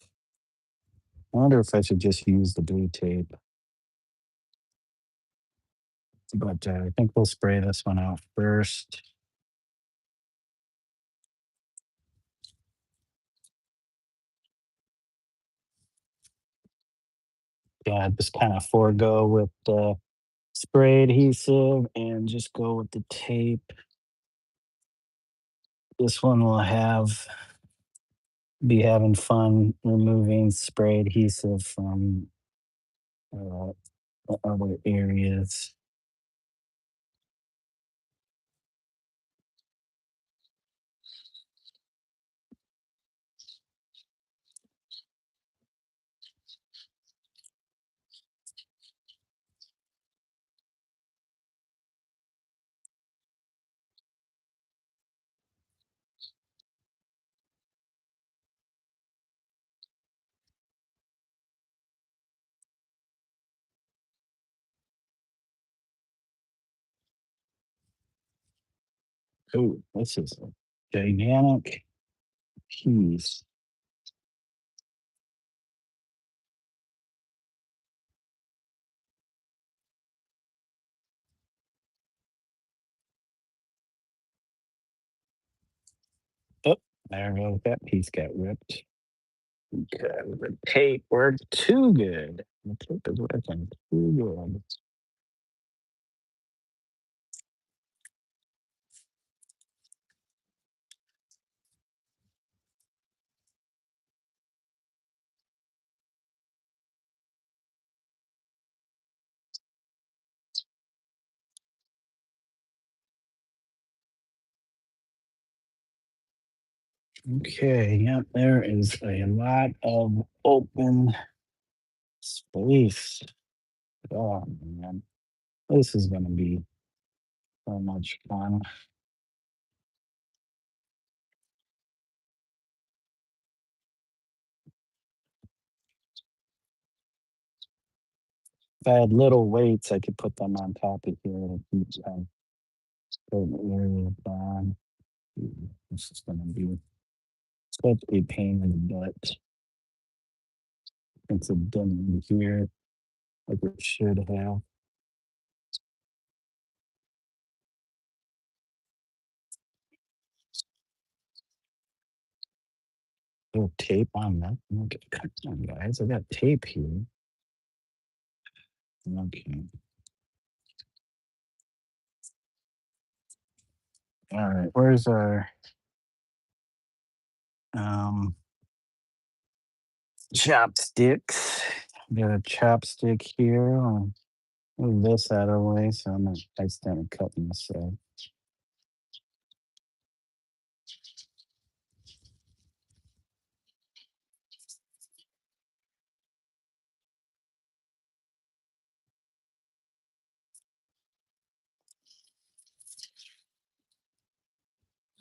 I wonder if I should just use the blue tape, but I think we'll spray this one out first. Yeah, just kind of forego with the spray adhesive and just go with the tape. This one will be having fun removing spray adhesive from uh, the other areas. Oh, this is a dynamic piece. Oh, there goes that piece got ripped. Okay, the tape worked too good. The tape is working too good. Okay, yep, there is a lot of open space. Oh man, this is gonna be so much fun. If I had little weights, I could put them on top of here to keep certain areas on. This is gonna be such a pain in the butt. It's a done here like it should have. Little tape on that. Okay, come on, guys. I got tape here. Okay. All right. Where's our um chopsticks? Got a chopstick here. I'll move this out of the way so I'm not accidentally cutting myself.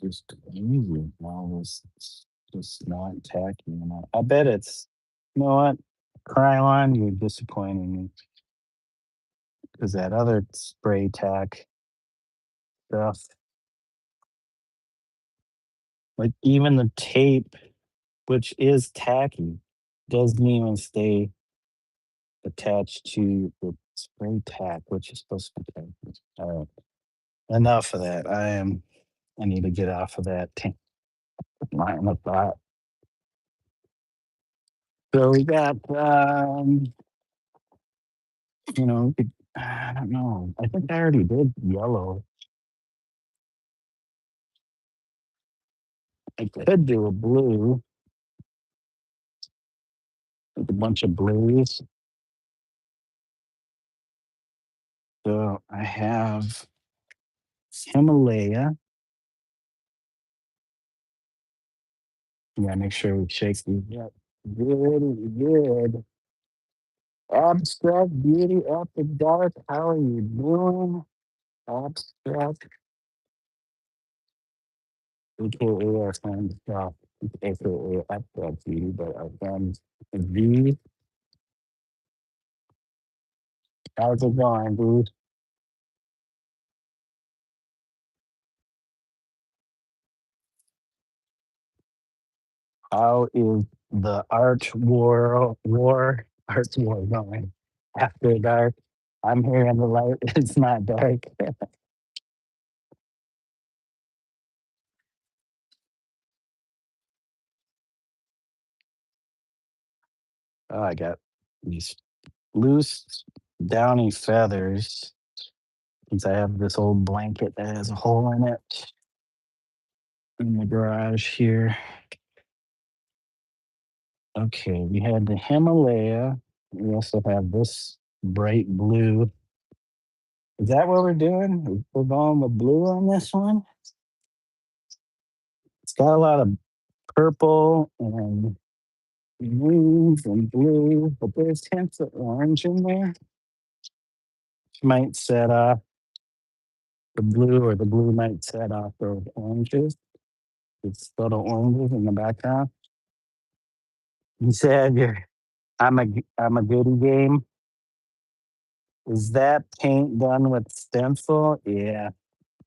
Just easy. All this just not tacky enough. I bet it's you know what? Krylon, you're disappointing me. Because that other spray tack stuff, like even the tape, which is tacky, doesn't even stay attached to the spray tack, which is supposed to be tacky. All right. Enough of that. I need to get off of that line of thought. So we got I don't know. I think I already did yellow. I could do a blue with a bunch of blues. So I have Himalaya. Yeah, make sure we shake these up good, good. Abstract beauty after dark. How are you doing? Abstract, aka our friend, aka abstract beauty, but our friend V. How's it going, dude? How is the arts war going after dark? I'm here in the light. It's not dark. Oh, I got these loose, downy feathers since I have this old blanket that has a hole in it in the garage here. Okay, we had the Himalaya. We also have this bright blue. Is that what we're doing? We're going with blue on this one. It's got a lot of purple and greens and blue, but there's hints of orange in there. Might set off the blue, or the blue might set off those oranges. It's little oranges in the background. You said I'm a goody game. Is that paint done with stencil? Yeah.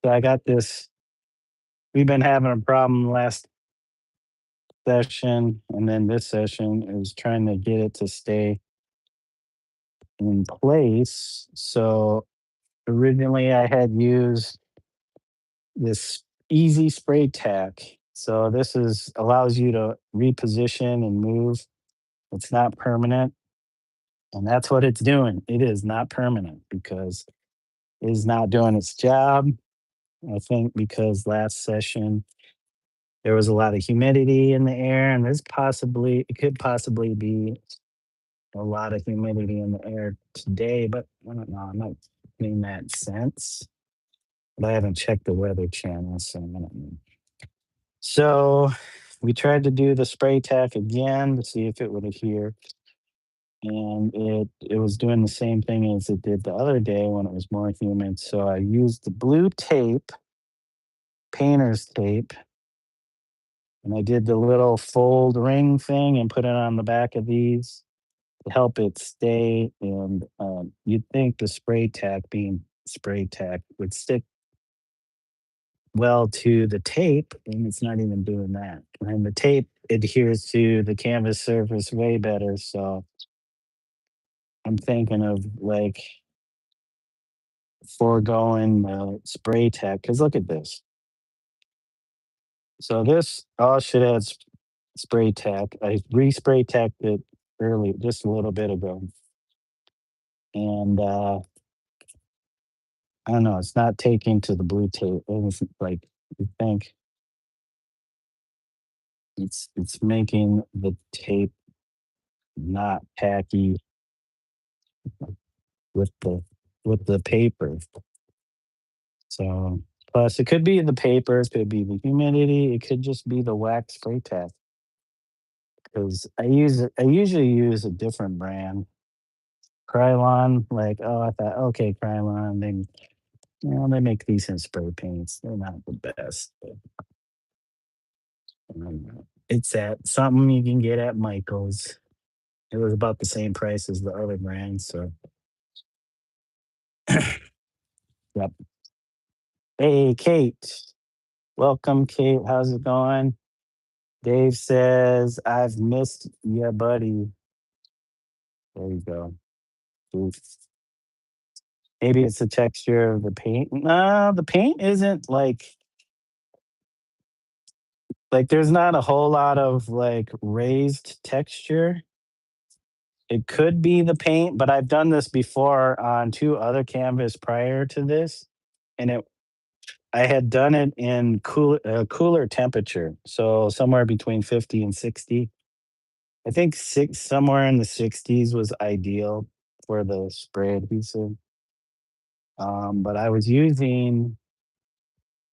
So I got this. We've been having a problem last session, and then this session is trying to get it to stay in place. So originally I had used this easy spray tack. So this is allows you to reposition and move. It's not permanent, and that's what it's doing. It is not permanent because it is not doing its job. I think because last session there was a lot of humidity in the air, and it could possibly be a lot of humidity in the air today, but I don't know. I'm not getting that sense. But I haven't checked the weather channel, so I don't know. So we tried to do the spray tack again to see if it would adhere, and it was doing the same thing as it did the other day when it was more humid. So I used the blue tape, painter's tape, and I did the little fold ring thing and put it on the back of these to help it stay. And you'd think the spray tack, being spray tack, would stick well to the tape, and it's not even doing that. And the tape adheres to the canvas surface way better. So I'm thinking of like foregoing spray tack, because look at this. So this all should have spray tack. I re-spray tacked it early, just a little bit ago, and I don't know. It's not taking to the blue tape. It's like you think it's making the tape not tacky with the paper. So plus it could be the paper, it could be the humidity, it could just be the wax spray tack. Because I usually use a different brand. Krylon, like, oh, I thought, okay, Krylon, they make decent spray paints. They're not the best, but it's at something you can get at Michael's. It was about the same price as the other brand, so yep. Hey, Kate. Welcome, Kate. How's it going? Dave says, I've missed your buddy. There you go. Oof. Maybe it's the texture of the paint. No, the paint isn't like there's not a whole lot of like raised texture. It could be the paint, but I've done this before on two other canvas prior to this, and it I had done it in cooler temperature, so somewhere between 50 and 60. I think somewhere in the 60s was ideal for the spray adhesive. But I was using,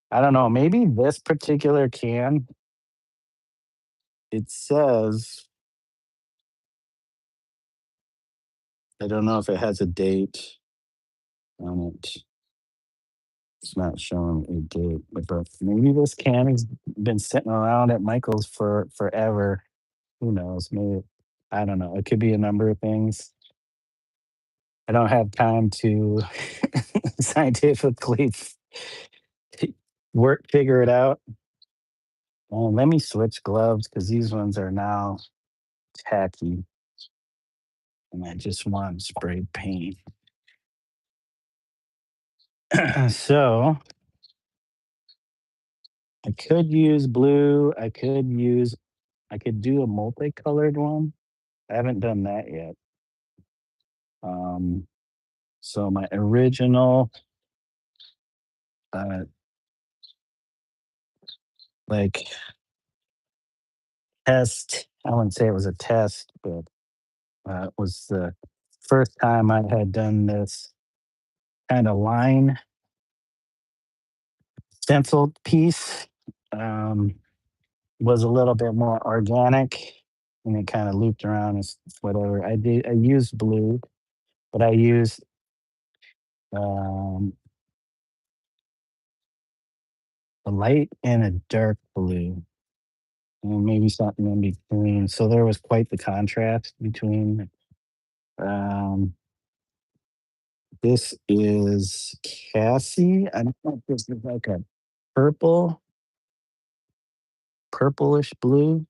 I don't know, maybe this particular can, it says I don't know if it has a date on it. It's not showing a date, but maybe this can has been sitting around at Michael's for forever. Who knows? Maybe I don't know. It could be a number of things. I don't have time to scientifically figure it out. Let me switch gloves because these ones are now tacky, and I just want spray paint. So I could use blue. I could do a multicolored one. I haven't done that yet. Um, so my original, uh, like test, I wouldn't say it was a test, but it was the first time I had done this kind of line stencil piece. Um, was a little bit more organic, and it kind of looped around as whatever. I used blue, but I used um, a light and a dark blue, and maybe something in between. So there was quite the contrast between. Um, this is Cassie. I don't know if this is like a purple, purplish blue.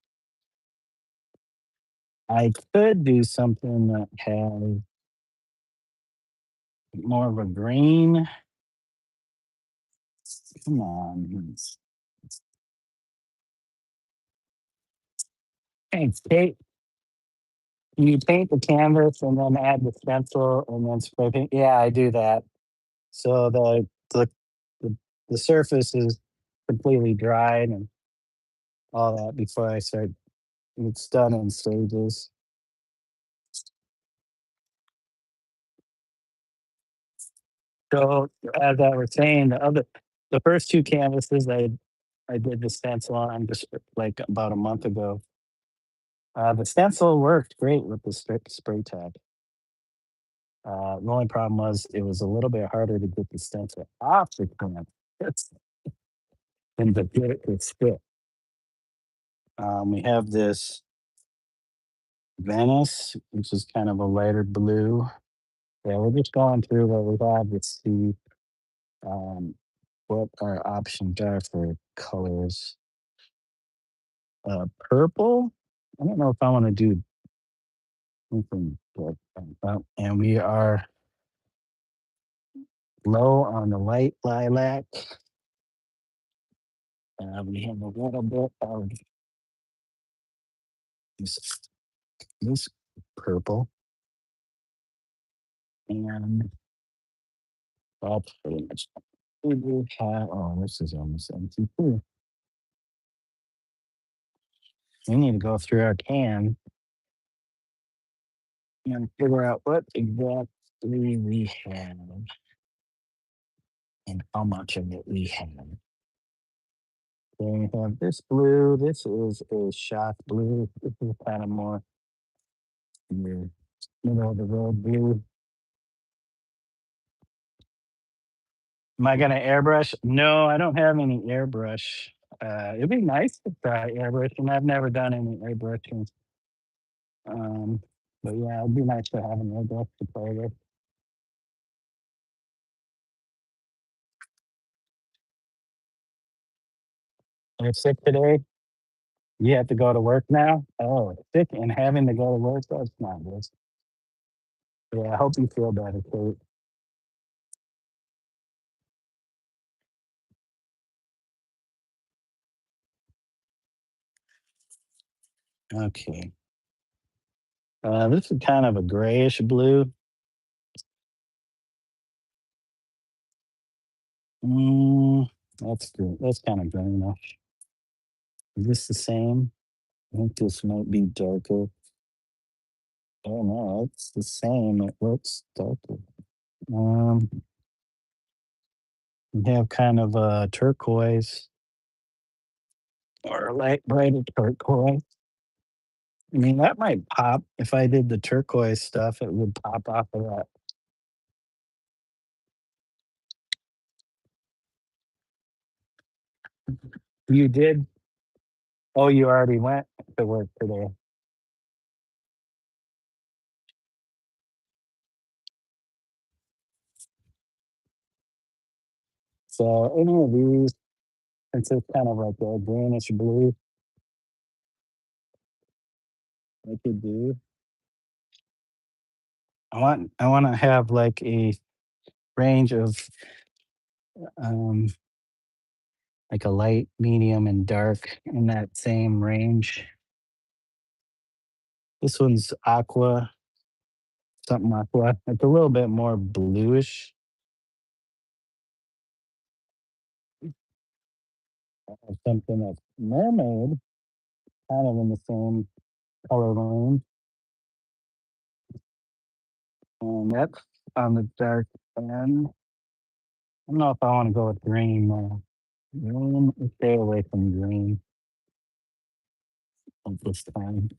I could do something that has more of a green. Come on. Hey, Kate, you paint the canvas and then add the stencil and then spray paint. Yeah, I do that. So the, the surface is completely dried and all that before I start. It's done in stages. So as I was saying, the first two canvases I did the stencil on just like about a month ago. The stencil worked great with the spray tab. The only problem was it was a little bit harder to get the stencil off the canvas than to get it to stick. We have this Venice, which is kind of a lighter blue. Yeah, we're just going through what we have to see um, what our options are for colors. Purple. I don't know if I want to do something like that. And we are low on the light lilac. We have a little bit of this, this purple, and that's pretty much. We do have. Oh, this is almost empty too. We need to go through our can and figure out what exactly we have and how much of it we have. So we have this blue. This is a shot blue. This is kind of more the middle of the road blue. Am I gonna airbrush? No, I don't have any airbrush. It'd be nice to try airbrushing. I've never done any airbrushing. Um, but yeah, it'd be nice to have an airbrush to play with. You're sick today? You have to go to work now? Oh, sick and having to go to work? That's not good. Yeah, I hope you feel better, Kate. Okay. This is kind of a grayish blue. Mm, that's good. That's kind of greenish. Is this the same? I think this might be darker. Oh no, it's the same. It looks darker. Um, we have kind of a turquoise or a light brighter turquoise. I mean, that might pop. If I did the turquoise stuff, it would pop off of that. You did? Oh, you already went to work today. So any of these, since it's kind of like a greenish blue, I could do. I want to have like a range of um like a light, medium, and dark in that same range. This one's aqua, something aqua. It's a little bit more bluish. Something that's mermaid, kind of in the same color range. And that's on the dark end. I don't know if I want to go with green though. Green, stay away from green at this time.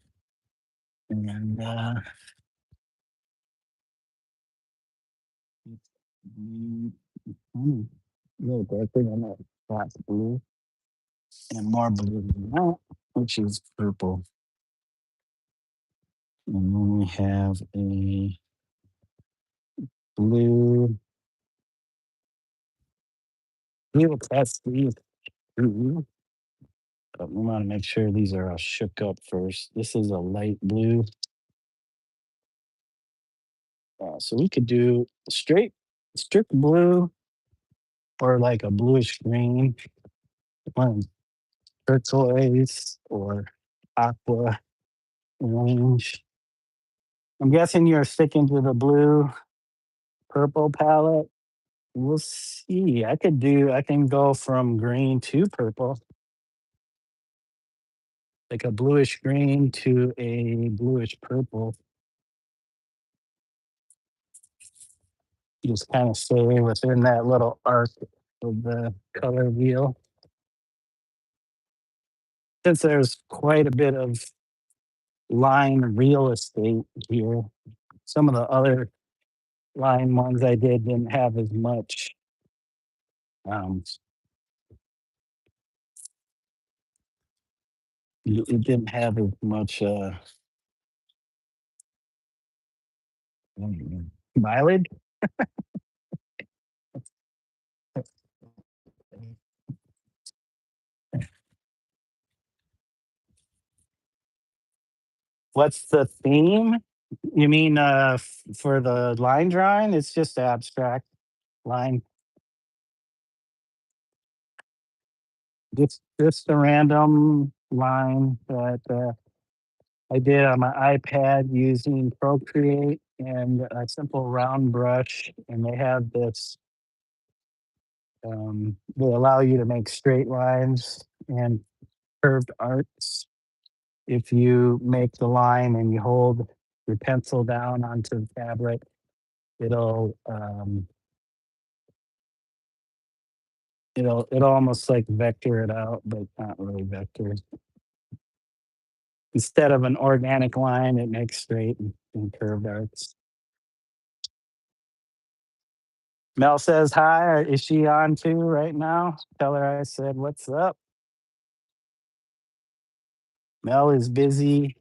And it's blue, a little darker than that flat blue, and more blue than that, which is purple. And then we have a blue. We will test these through, but we want to make sure these are all shook up first. This is a light blue. So we could do straight, strict blue or like a bluish green, one turquoise or aqua range. I'm guessing you're sticking to the blue purple palette. We'll see. I can go from green to purple, like a bluish green to a bluish purple. Just kind of stay within that little arc of the color wheel. Since there's quite a bit of line real estate here, some of the other line ones I did didn't have as much. Um, it didn't have as much mileage. What's the theme? You mean for the line drawing? It's just abstract line. Just a random line that I did on my iPad using Procreate and a simple round brush. And they have this, they allow you to make straight lines and curved arcs. If you make the line and you hold your pencil down onto the tablet, it'll it'll almost like vector it out, but not really vector. Instead of an organic line, it makes straight and curved arcs. Mel says hi. Is she on too right now? Tell her I said, what's up? Mel is busy.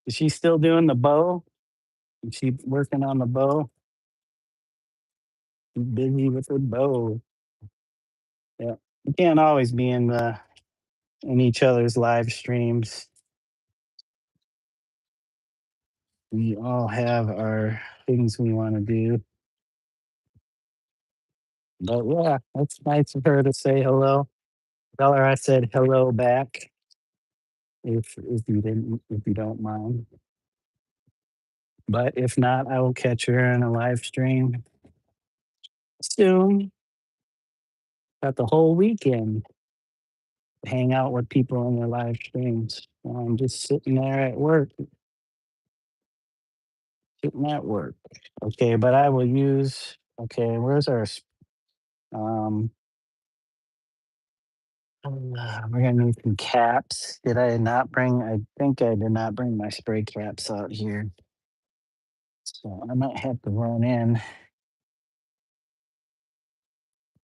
Is she still doing the bow? Is she working on the bow? She's busy with her bow. Yeah. We can't always be in each other's live streams. We all have our things we want to do. But yeah, that's nice of her to say hello. Tell her I said hello back if you don't mind. But if not, I will catch her in a live stream soon. Got the whole weekend to hang out with people in their live streams. While I'm just sitting there at work, sitting at work. Okay, but I will use. Okay, where's our? Um, We're gonna need some caps. Did I not bring? I think I did not bring my spray caps out here, so I might have to run in.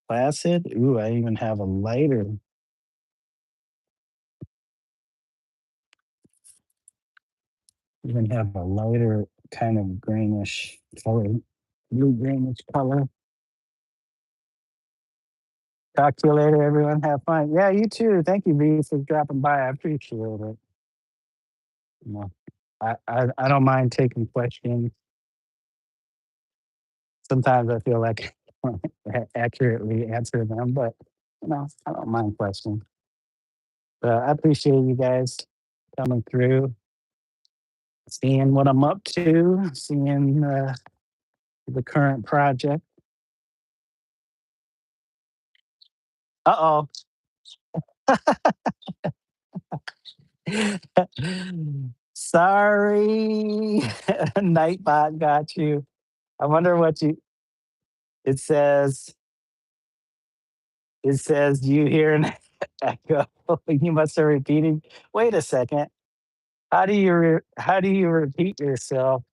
Placid. Ooh, I even have a lighter. Even have a lighter kind of greenish color, blue greenish color. Talk to you later, everyone. Have fun. Yeah, you too. Thank you, B, for dropping by. I appreciate it. You know, I don't mind taking questions. Sometimes I feel like I can't accurately answer them, but I don't mind questions. But I appreciate you guys coming through, seeing what I'm up to, seeing the current project. Uh oh. Sorry, Nightbot got you. I wonder what you. It says. It says, "Do you hear an echo?" You must have repeating. Wait a second. How do you repeat yourself?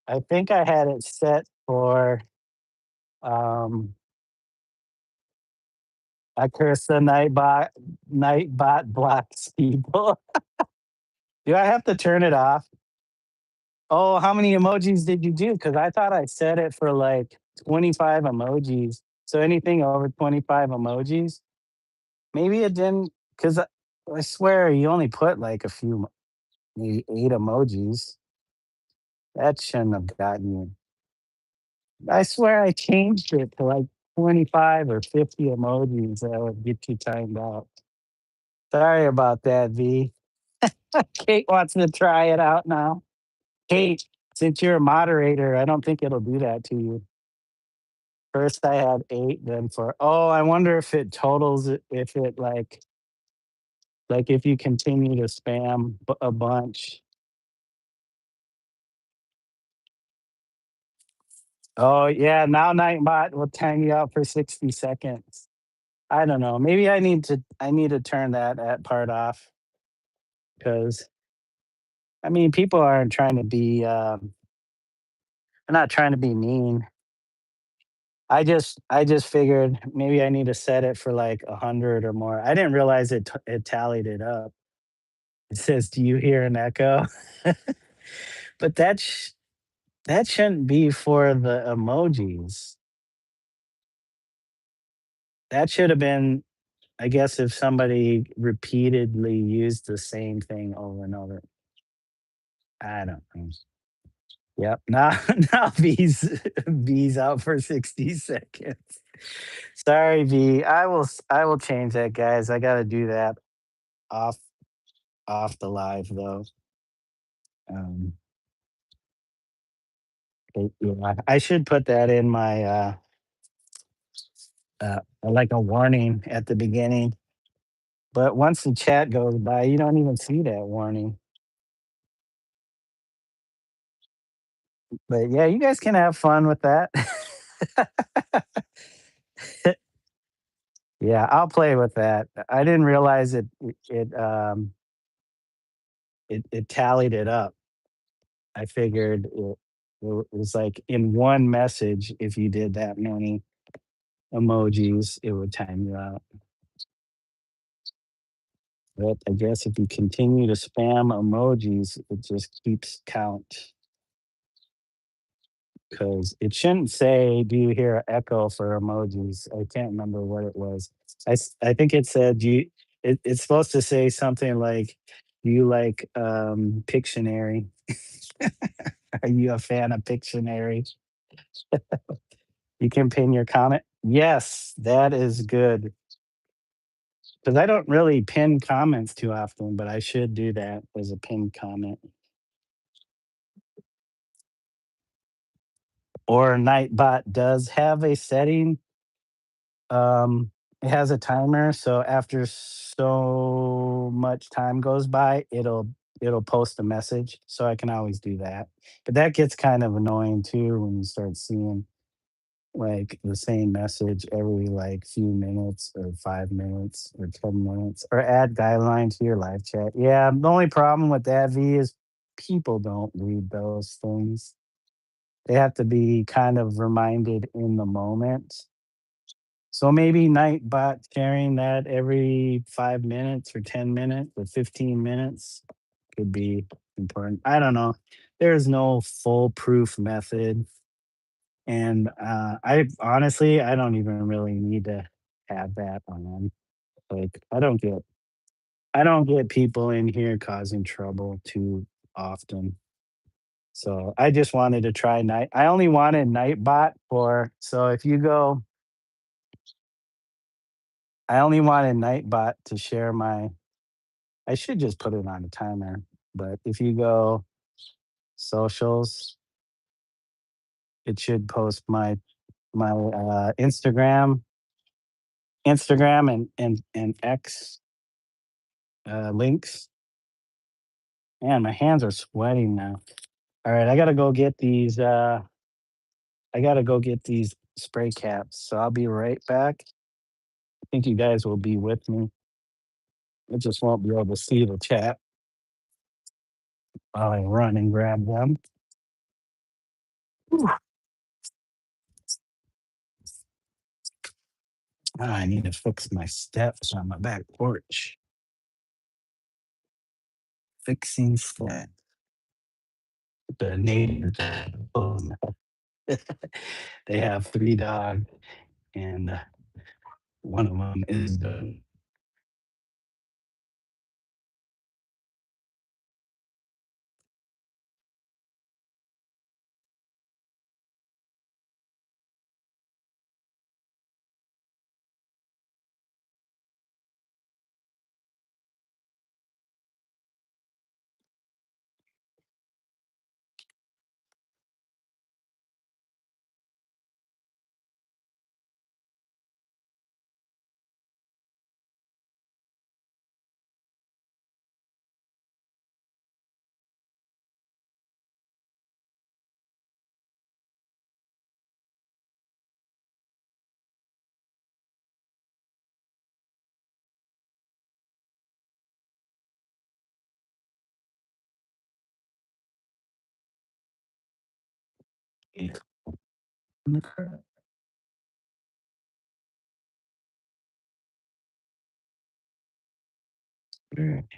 I think I had it set for um I curse the Nightbot blocks people. Do I have to turn it off? Oh, how many emojis did you do? Because I thought I set it for like 25 emojis. So anything over 25 emojis. Maybe it didn't because I swear you only put like a few, maybe 8 emojis. That shouldn't have gotten you. I swear I changed it to like 25 or 50 emojis that would get you timed out. Sorry about that, V. Kate wants to try it out now. Kate, since you're a moderator, I don't think it'll do that to you. First I had 8, then for oh, I wonder if it totals it if it like if you continue to spam a bunch. Oh yeah, now Nightbot will time you out for 60 seconds. I don't know. Maybe I need to turn that part off because I mean people aren't trying to be they're not trying to be mean. I just figured maybe I need to set it for like 100 or more. I didn't realize it tallied it up. It says, "Do you hear an echo?" But that shouldn't be for the emojis. That should have been, I guess, if somebody repeatedly used the same thing over and over. I don't know. Yep. Now, now V's out for 60 seconds. Sorry, V. I will change that, guys. I got to do that off off the live though. Um, yeah, I should put that in my like a warning at the beginning. But once the chat goes by, you don't even see that warning. But yeah, you guys can have fun with that. Yeah, I'll play with that. I didn't realize it tallied it up. I figured it was like in one message, if you did that many emojis, it would time you out. But I guess if you continue to spam emojis, it just keeps count because it shouldn't say, "Do you hear an echo for emojis?" I can't remember what it was. I think it said, "Do you?" It's supposed to say something like, "Do you like Pictionary? Are you a fan of Pictionary?" You can pin your comment. Yes, that is good because I don't really pin comments too often, but I should do that as a pinned comment. Or Nightbot does have a setting. It has a timer, so after so much time goes by, it'll post a message, so I can always do that. But that gets kind of annoying too when you start seeing like the same message every like few minutes or 5 minutes or 10 minutes, or add guideline to your live chat. Yeah, the only problem with that V is people don't read those things. They have to be kind of reminded in the moment. So maybe Nightbot sharing that every 5 minutes or 10 minutes or 15 minutes could be important. I don't know. There's no foolproof method. And I honestly, I don't even really need to have that on. Like, I don't get people in here causing trouble too often. So I just wanted to try night. I only wanted Nightbot for, so if you go, I only wanted Nightbot to share my, I should just put it on a timer. But if you go socials, it should post my Instagram and X links. Man, my hands are sweating now. All right, I gotta go get these. I gotta go get these spray caps. So I'll be right back. I think you guys will be with me. I just won't be able to see the chat while I run and grab them. Whew. I need to fix my steps on my back porch. Fixing steps. The neighbors. um, they have 3 dogs, and one of them is the.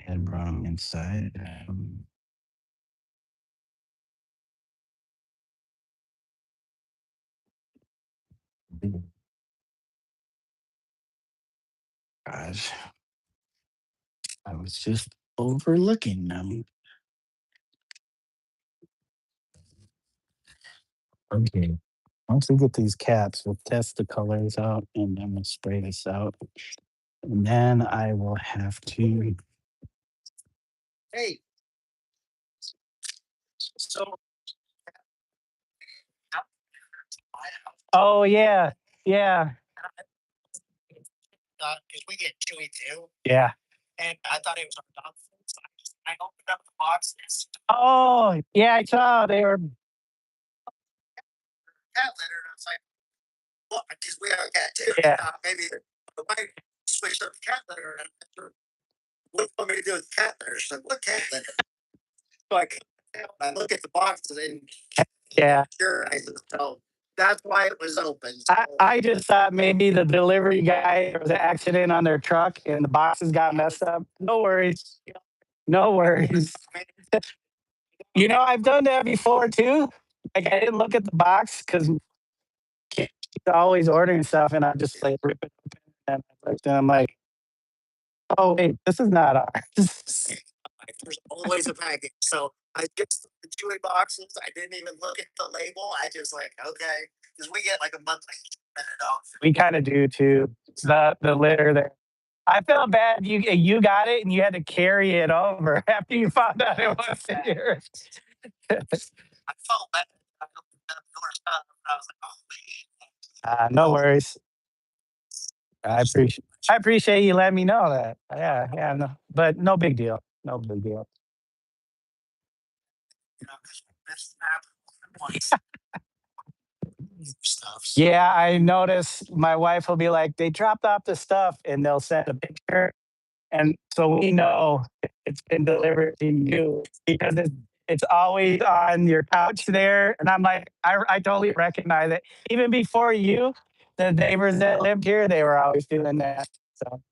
Had brought them inside. Gosh, I was just overlooking them. Okay. Once we get these caps, we'll test the colors out and then we'll spray this out. And then I will have to. Hey. So. Oh, yeah. Yeah. Because we get chewy too. Yeah. And I thought it was our dog food. So I opened up the boxes. Oh, yeah. I saw they were cat litter. And I was like, well, because we have a cat too. Yeah. Maybe the wife switched up the cat litter. And what do you want me to do with cat litter? She's like, what cat litter? So I look at the boxes and yeah, sure. I said, so that's why it was open. So, I just thought maybe the delivery guy, there was an accident on their truck and the boxes got messed up. No worries. No worries. You know, I've done that before too. Like I didn't look at the box because she's always ordering stuff, and I just like rip it open and I'm like, oh wait, this is not ours. There's always a package. So I just the chewy boxes. I didn't even look at the label. I just like, okay, because we get like a monthly. We kind of do too. The litter there. I felt bad. You got it and you had to carry it over after you found out it wasn't yours. I felt bad. I was like, oh, no worries. I appreciate you letting me know that. Yeah, yeah, no, but no big deal. No big deal. You know, 'cause this happened once. Yeah, I notice my wife will be like, they dropped off the stuff and they'll send a picture. And so we know it's been delivered to you because it's always on your couch there. And I'm like, I totally recognize it. Even before you, the neighbors that lived here, they were always doing that. So,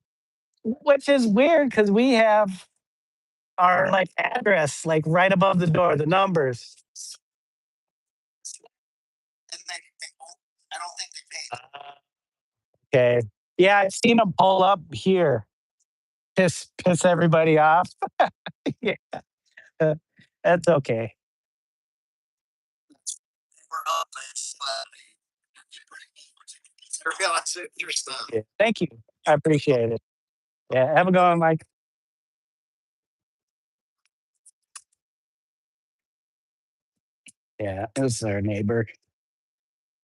which is weird because we have our like address like right above the door, the numbers. Okay. Yeah, I've seen them pull up here, piss everybody off. Yeah, that's okay. Yeah, thank you. I appreciate it. Yeah, have a good one, Mike. Yeah, this is our neighbor.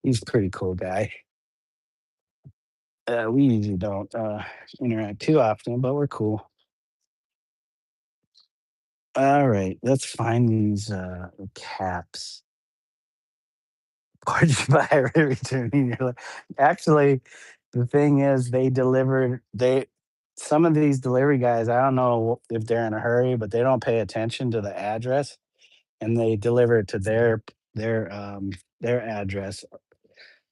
He's a pretty cool guy. We usually don't interact too often, but we're cool. All right, let's find these caps. Or did you buy a returning your actually, the thing is they delivered they some of these delivery guys, I don't know if they're in a hurry, but they don't pay attention to the address and they deliver it to their address.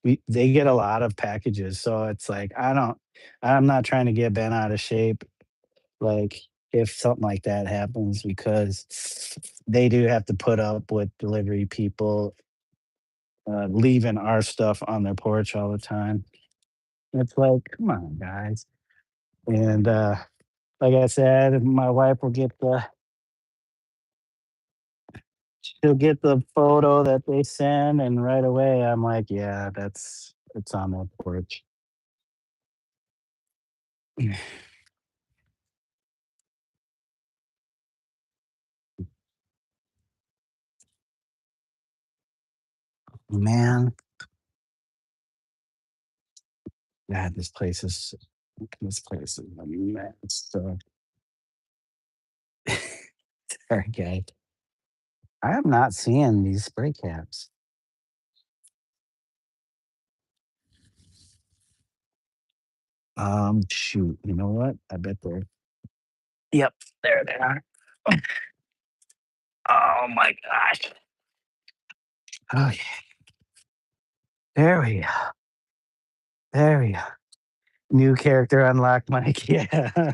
They get a lot of packages, so it's like I'm not trying to get bent out of shape, like, if something like that happens because they do have to put up with delivery people, leaving our stuff on their porch all the time. It's like, "Come on, guys." And, like I said, my wife will get she'll get the photo that they send, and right away, I'm like, "Yeah, it's on their porch." Man, God, this place is a mess, so okay. I am not seeing these spray caps. Shoot, you know what? I bet they're yep, there they are. Oh my gosh. Oh, yeah. There we go. There we go. New character unlocked, Mike. Yeah.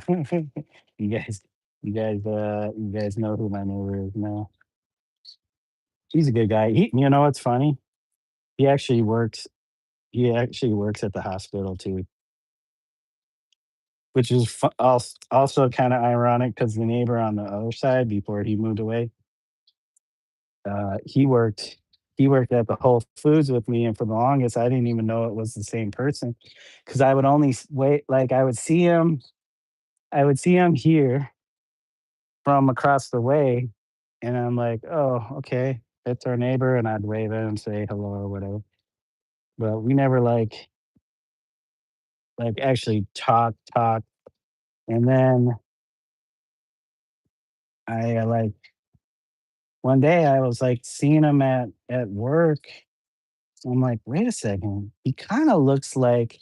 You guys you guys know who my neighbor is now. He's a good guy. You know what's funny? He actually works he actually works at the hospital too, which is also kinda ironic because the neighbor on the other side before he moved away, uh, he worked he worked at the Whole Foods with me, and for the longest, I didn't even know it was the same person because I would only wait like, I would see him here from across the way, and I'm like, "Oh, okay, that's our neighbor," and I'd wave at him, say hello or whatever, but we never, actually talk, and then one day I was, seeing him at work, I'm like, "Wait a second, he kinda looks like,"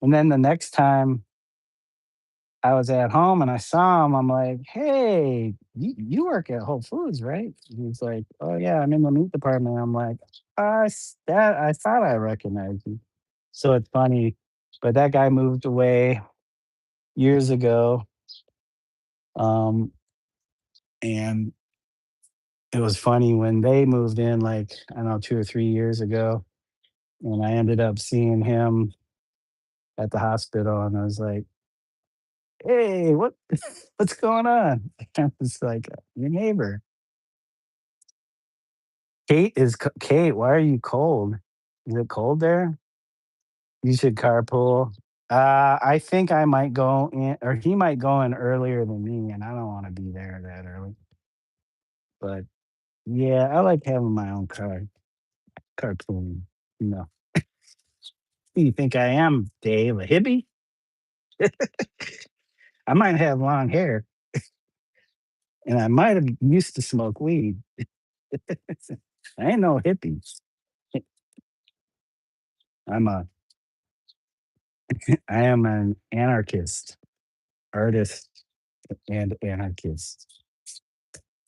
and then the next time I was at home and I saw him, I'm like, "Hey, you work at Whole Foods, right?" He's like, "Oh, yeah, I'm in the meat department." I'm like, I thought I recognized you." So it's funny, but that guy moved away years ago, um, and it was funny when they moved in, I don't know, 2 or 3 years ago, and I ended up seeing him at the hospital, and I was like, "Hey, what's going on?" I was like, "Your neighbor." Kate, why are you cold? Is it cold there? You should carpool. I think I might go in or he might go in earlier than me, and I don't wanna be there that early. But, yeah, I like having my own carpooling, you know. Who you think I am, Dave, a hippie? I might have long hair, and I might have used to smoke weed. I ain't no hippie. I'm a I am an anarchist, artist, and anarchist,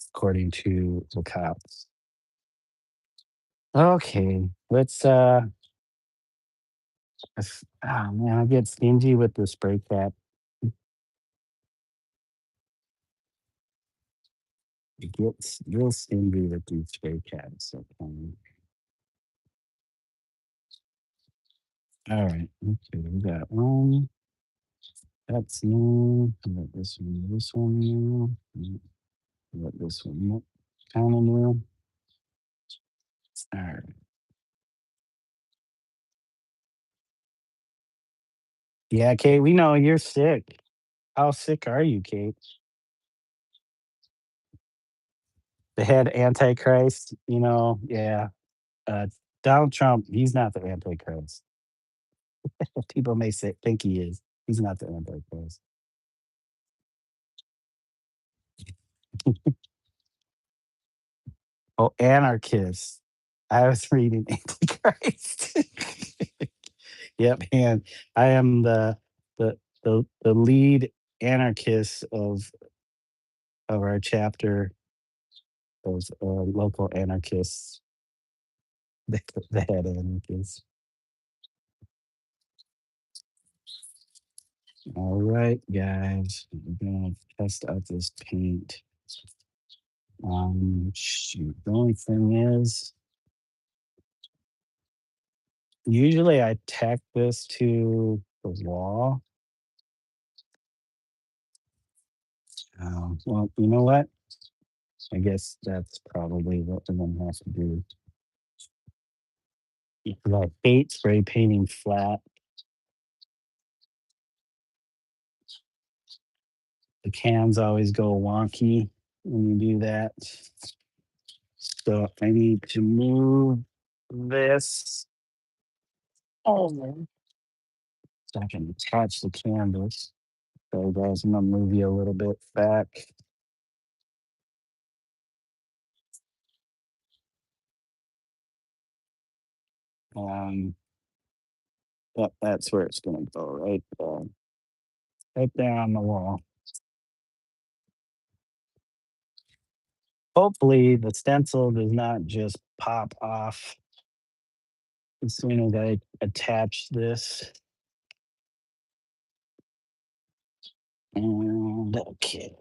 according to the cops. Okay, oh man, I get stingy with the spray cap. It gets real stingy with these spray caps. Okay. All right. Okay, we got one. That's new. We got this one new. We got this one kind of new. All right. Yeah, Kate, we know you're sick. How sick are you, Kate? The head antichrist, yeah. Uh, Donald Trump, he's not the antichrist. People may think he is. He's not the antichrist. Oh, anarchist. I was reading antichrist. Yep, and I am the lead anarchist of our chapter of local anarchists. The head anarchist. All right, guys, we're gonna test out this paint. Shoot. The only thing is, usually I tack this to the wall. Well, you know what? I guess that's probably what we're gonna have to do. Because I hate spray painting flat. The cans always go wonky when you do that. So I need to move this over so I can attach the canvas. So guys, I'm gonna move you a little bit back. Um, Yep, that's where it's gonna go, right there on the wall. Hopefully, the stencil does not just pop off as soon as I attach this. And okay.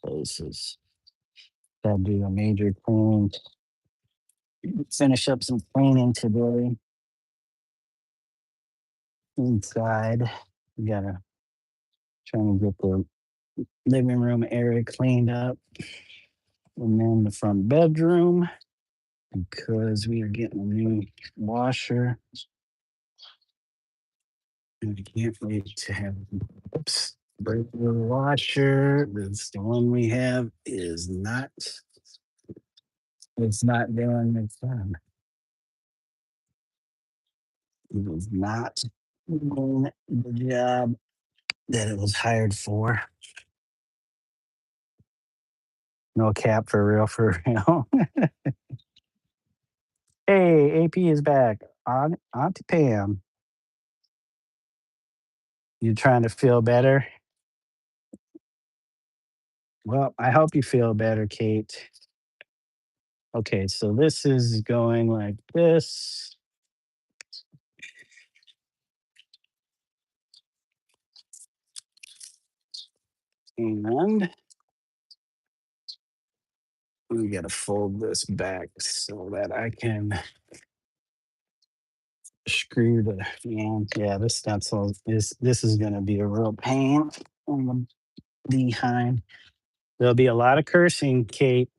So this is gotta do a major clean. Finish up some cleaning today inside. We gotta try and get the living room area cleaned up. And then the front bedroom because we are getting a new washer. And I can't wait to have break the washer. The one we have is not it's not doing its job. It was not doing the job that it was hired for. No cap for real, for real. Hey, AP is back. Auntie Pam, you trying to feel better? Well, I hope you feel better, Kate. Okay, so this is going like this. And we got to fold this back so that I can screw the yeah, this stencil this is going to be a real pain on the behind. There'll be a lot of cursing, Kate.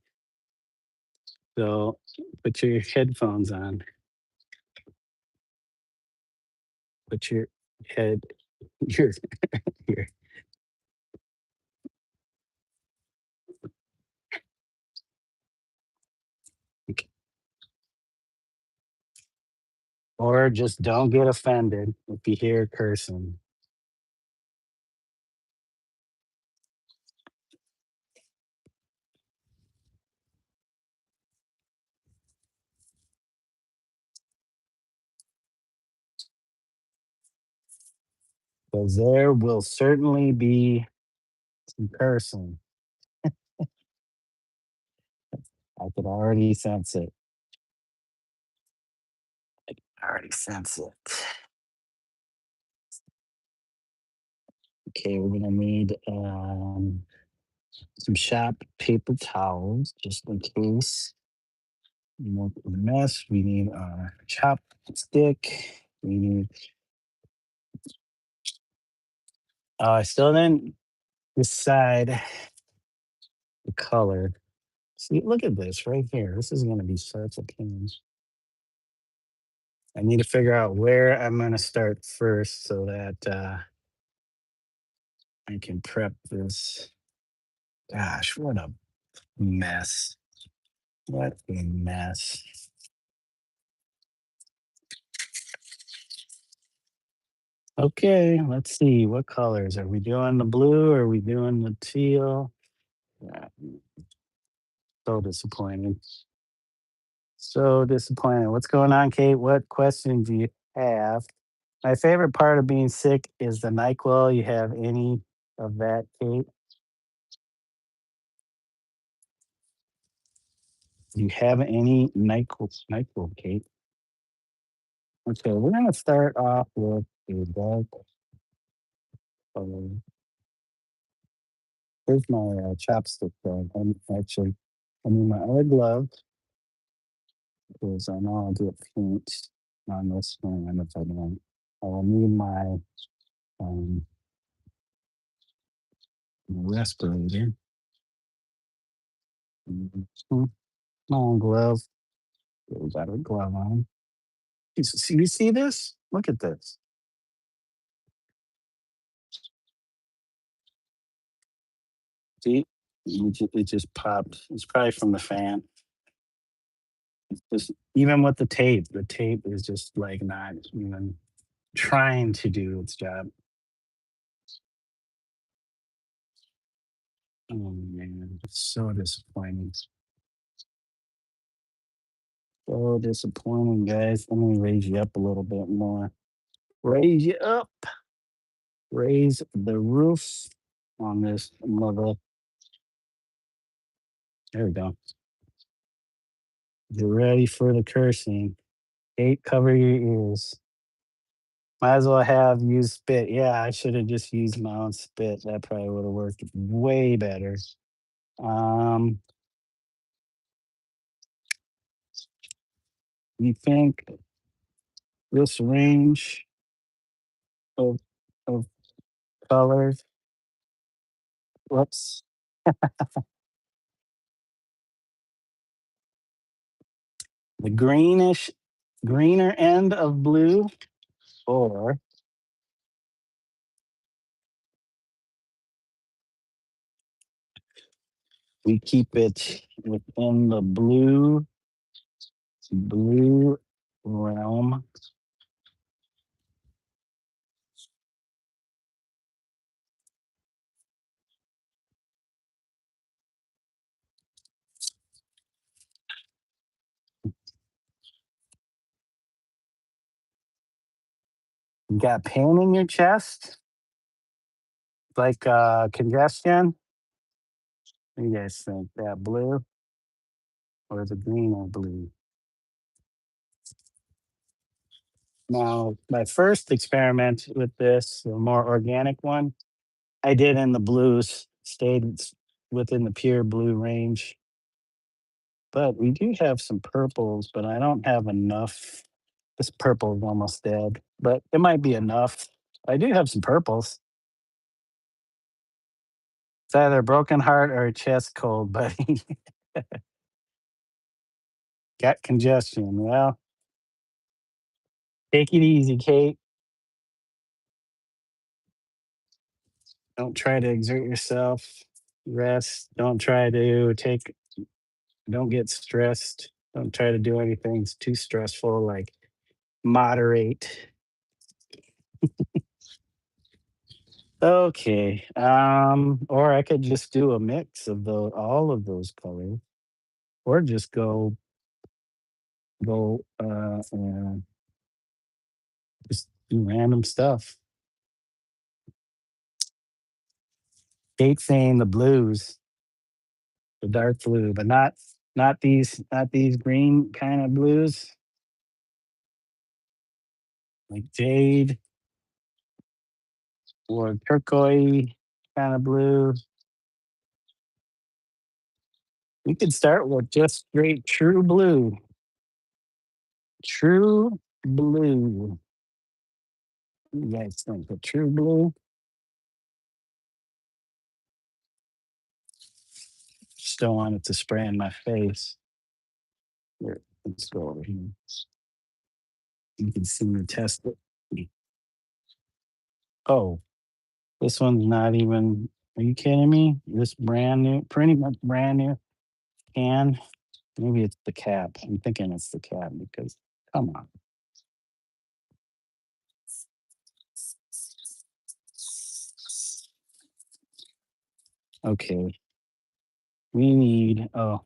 So put your headphones on. Put your head your your or just don't get offended if you hear cursing. Because there will certainly be some cursing. I could already sense it. I already sense it. Okay, we're gonna need some shop paper towels just in case we want a mess. We need our chopstick. We need. I still didn't decide the color. See, look at this right here. This is gonna be such a pain. I need to figure out where I'm gonna start first so that I can prep this. Gosh, what a mess. What a mess. Okay, let's see. What colors? Are we doing the blue? Are we doing the teal? Yeah, so disappointed. So disappointed. What's going on, Kate? What questions do you have? My favorite part of being sick is the NyQuil. You have any of that, Kate? Do you have any NyQuil, Kate? Okay, we're gonna start off with a dark color. Here's my chopstick glove. I need my other glove because I know I'll get paint on this one if I don't. I will need my um, respirator. Mhm. Long glove. We got a glove on. You see this? Look at this. See? It just popped. It's probably from the fan. Just even with the tape is just like not even trying to do its job. Oh man, it's so disappointing. So disappointing, guys. Let me raise you up a little bit more. Raise you up. Raise the roof on this mother. There we go. Get ready for the cursing. Kate, cover your ears. Might as well have used spit. Yeah, I should have just used my own spit. That probably would have worked way better. Um, you think this range of of colors? Whoops. The greener end of blue, or we keep it within the blue realm. You got pain in your chest, like congestion. What do you guys think? That blue or the green or blue? Now, my first experiment with this, the more organic one, I did in the blues, within the pure blue range. But we do have some purples, but I don't have enough. This purple is almost dead, but it might be enough. I do have some purples. It's either a broken heart or a chest cold, buddy. Got congestion. Well, take it easy, Kate. Don't try to exert yourself. Rest. Don't get stressed. Don't try to do anything too stressful, like moderate. Okay. Or I could just do a mix of all of those colors, or just go and just do random stuff. hate saying the blues, the dark blue, but not these green kind of blues, like jade or turquoise kind of blue. We could start with just straight true blue. True blue. You guys think the true blue? Just don't want it to spray in my face. Here, let's go over here. You can see me test it. Oh, this one's not even. Are you kidding me? This brand new, pretty much brand new can. Maybe it's the cap. I'm thinking it's the cap because come on. Okay, we need. Oh,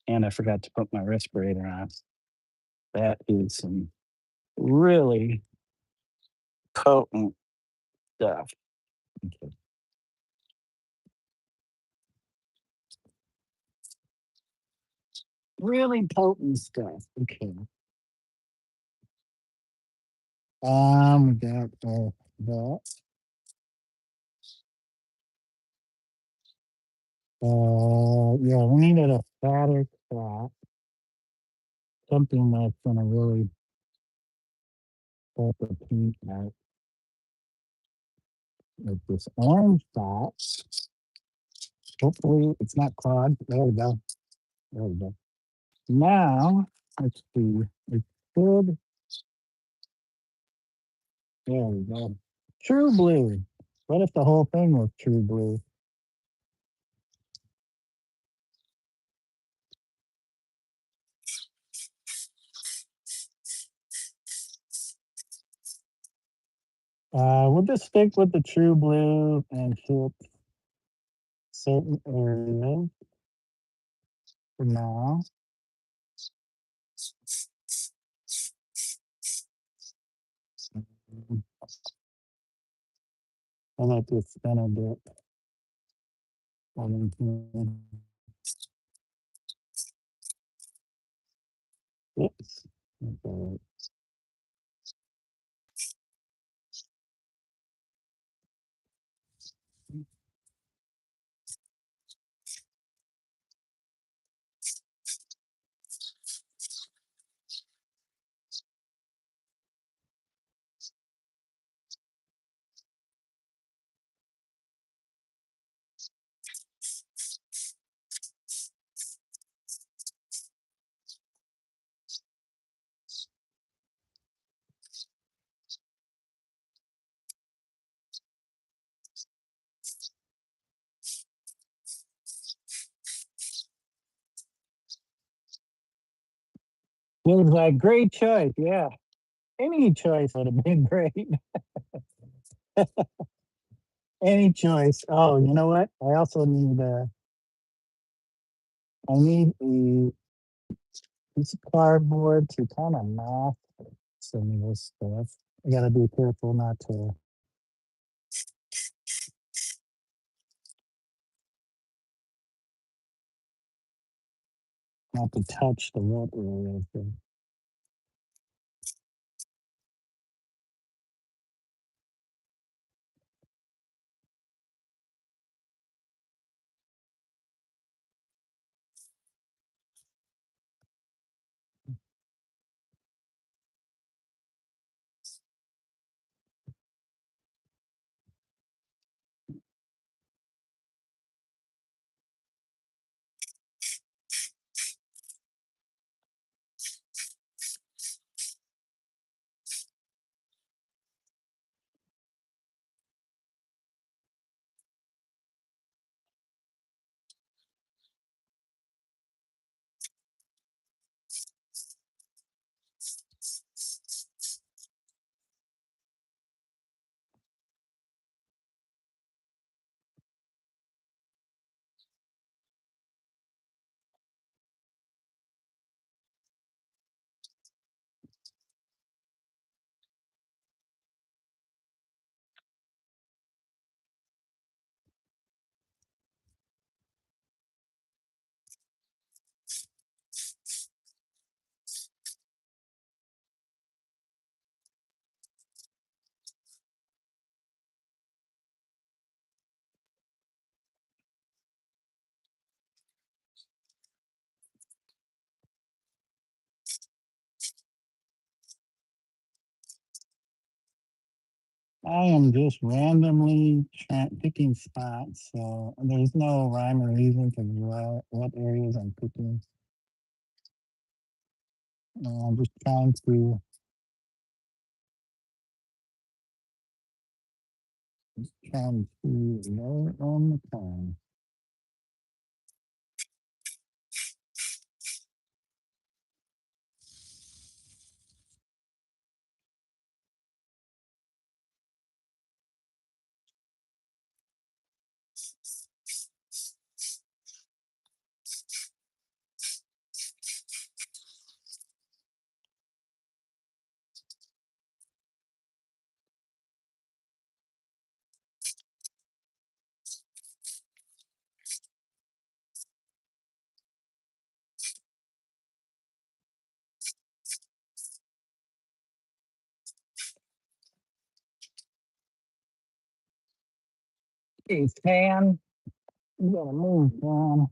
and I forgot to put my respirator on. That is some really potent stuff. Okay. Really potent stuff. Okay. We got that. Yeah, we needed a fatter crop, something that's gonna really help the paint out. Like this orange dot. Hopefully it's not clogged. There we go. There we go. Now, let's see. It should. There we go. True blue. What if the whole thing was true blue? We'll just stick with the true blue and hit certain areas for now. I like this spin a bit. Oops. Okay. Feels like great choice. Yeah. Any choice would have been great. Any choice. Oh, you know what? I also need I need a piece of cardboard to kind of mask some of this stuff. I gotta be careful not to touch the wet areas. I am just randomly picking spots, so there's no rhyme or reason to what areas I'm picking. I'm just trying to lower on the time. Hey, Stan, you gotta move, man.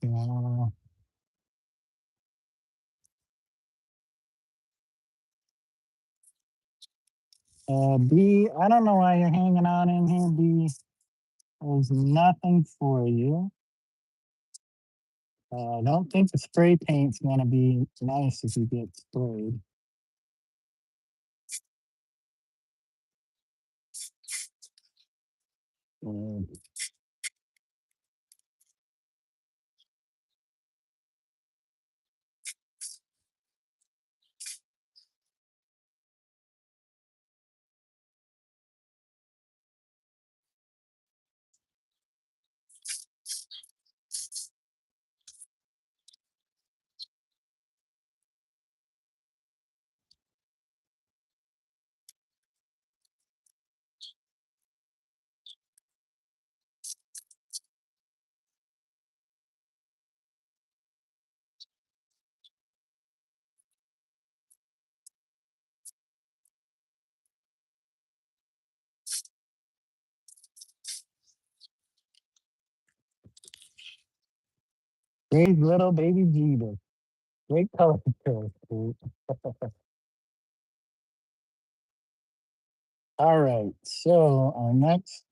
Yeah. B, I don't know why you're hanging out in here, B. There's nothing for you. I don't think the spray paint's gonna be nice if you get sprayed. Uh, Great little baby Jeter. Great color choice, dude. All right, so our next,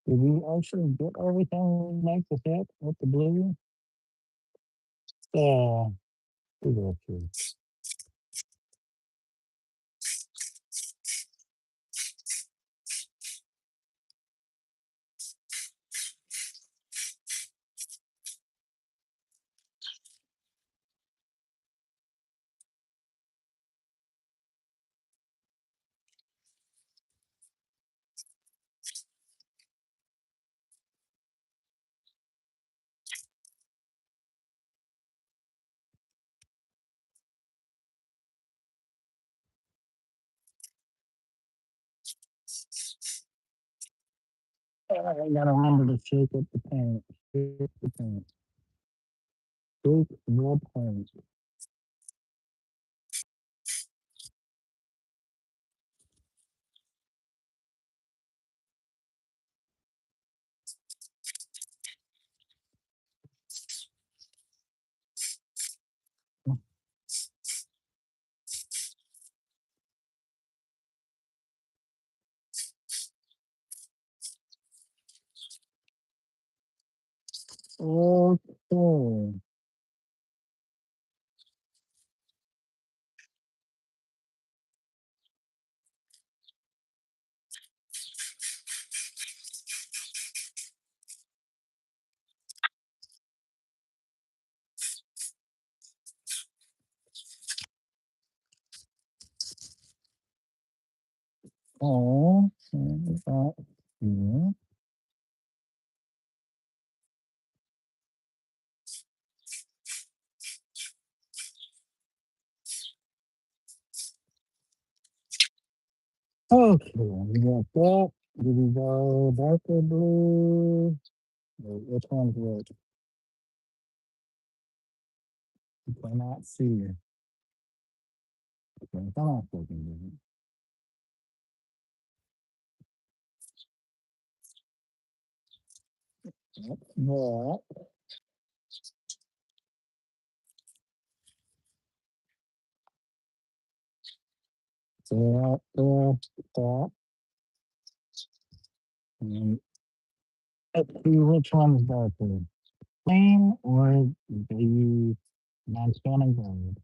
did we actually get everything we like to hit with the blue? So, we go through. I gotta remember to shake up the paint. Shake the paint. Shake the paint. Okay. Oh, yeah. Okay, we got that. Did we go darker blue? Wait, which one's which? You cannot see it. Okay, come on, fucking dude. That. That. And let's see which one's darker. Plain or the non-scanning gold?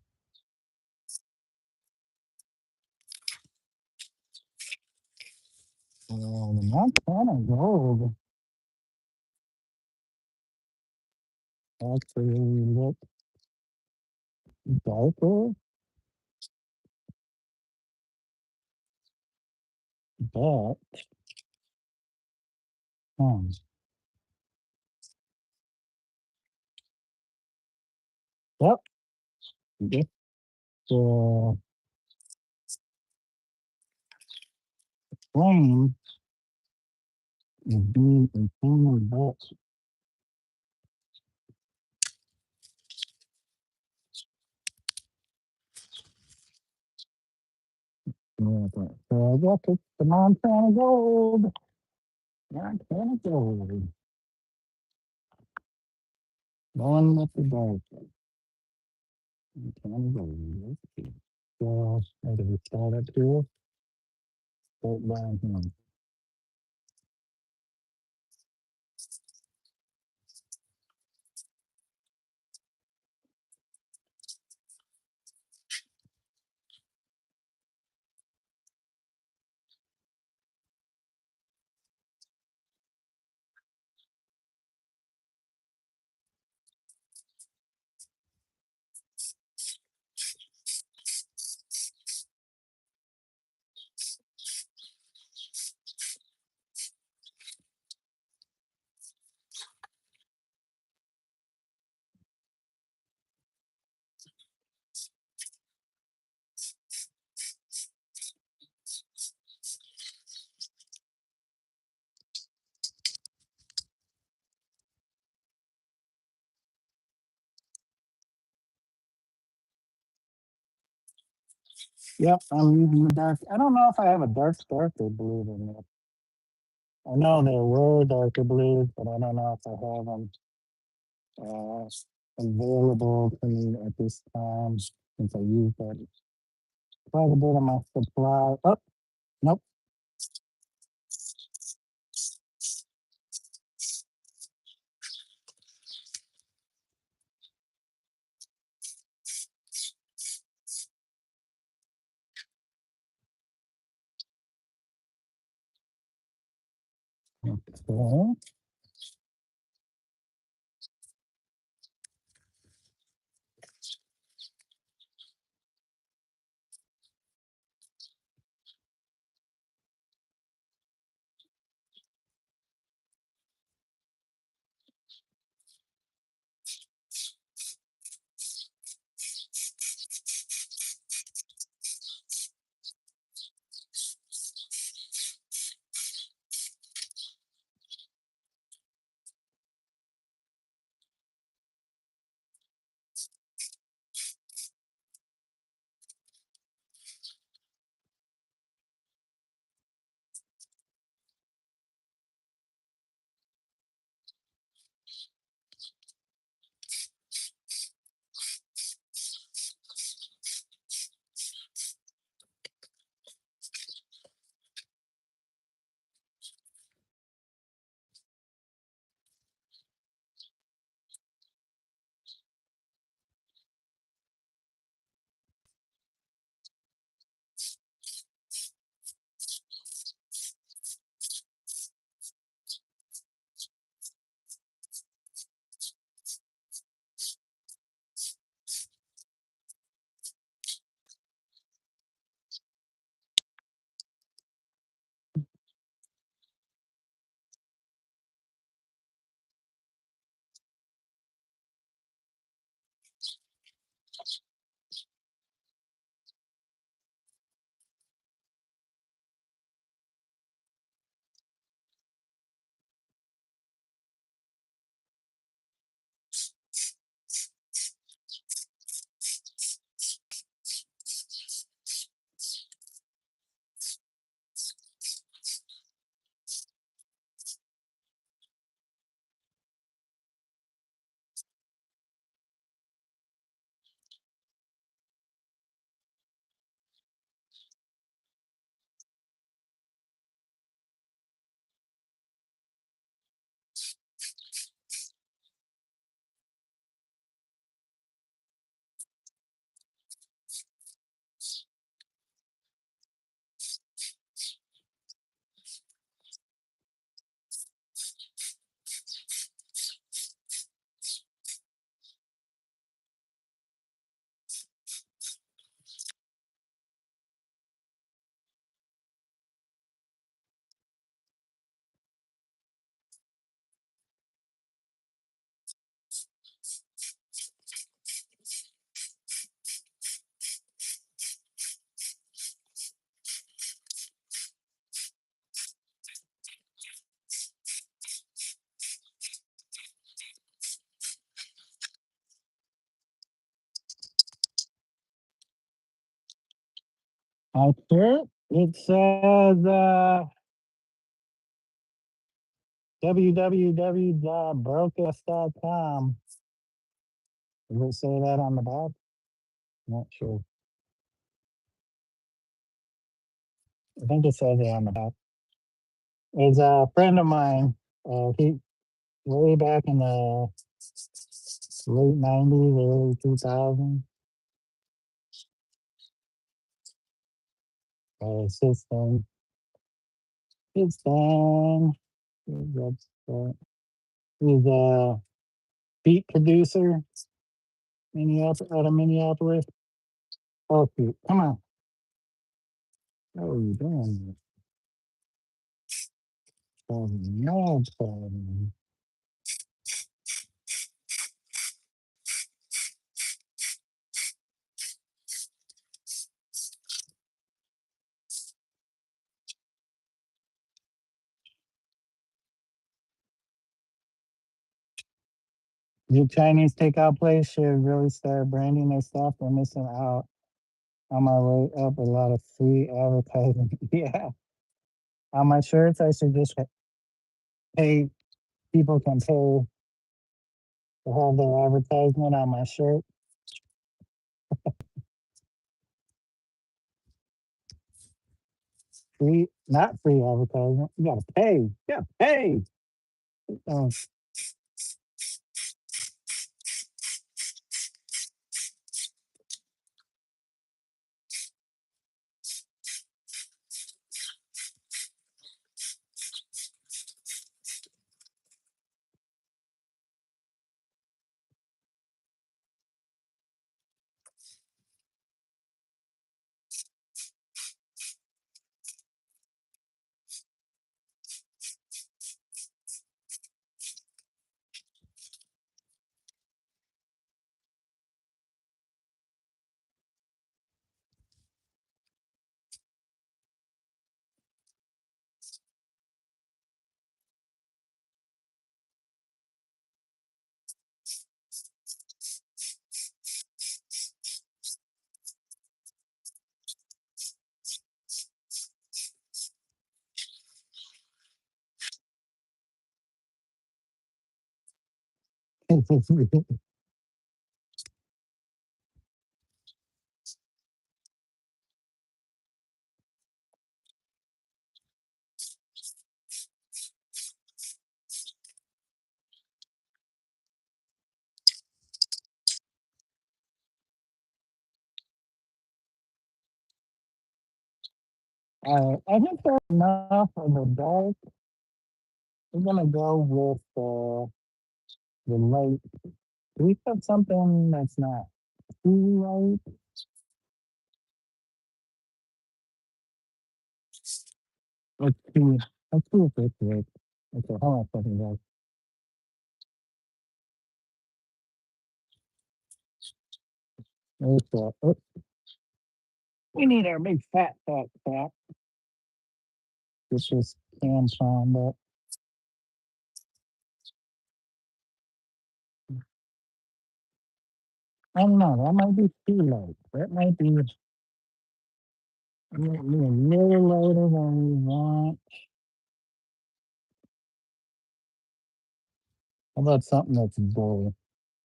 The non-scanning gold actually looks darker, but um, yep, this flame is being a thinner bit. Yeah, so I guess it's the Montana Gold. Montana Gold. Going with the dark. Montana Gold. Let's see. So, how do we start up here? Start down here. Yep, I'm using the dark. I don't know if I have a darker blue than that. I know there were darker blues, but I don't know if I have them uh, available to me at this time since I used that quite a bit of my supply. Oh, nope. Okay. Sure. It says www.broadcast.com. Does it say that on the back? Not sure. I think it says it on the back. It's a friend of mine. He way back in the late '90s, early 2000s. System. It's done. He's a beat producer out of Minneapolis. Oh, shoot. Come on. What are you doing? No problem. The Chinese takeout place should really start branding their stuff. They're missing out on my way up a lot of free advertising. Yeah. On my shirts, I should just pay, people can pay to have their advertisement on my shirt. Free, not free advertisement. You gotta pay. You gotta pay. Um, I think that's enough of the dark. We're gonna go with the light. Do we have something that's not too light? Let's see. Let's see if this works. Okay, hold on a second, guys. Oh, we need our big fat. This is can palm, but I don't know. That might be too light. That might be a little lighter than we want. How about something that's blue?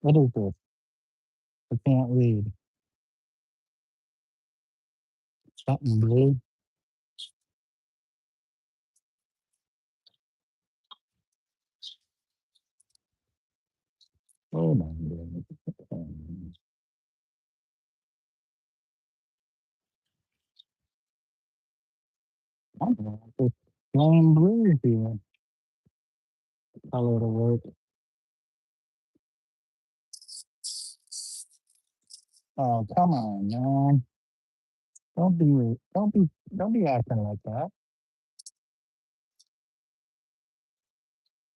What is this? I can't read. Something blue. Oh my goodness. I don't know. It's plain blue here. Color to work. Oh, come on, man. Don't be acting like that.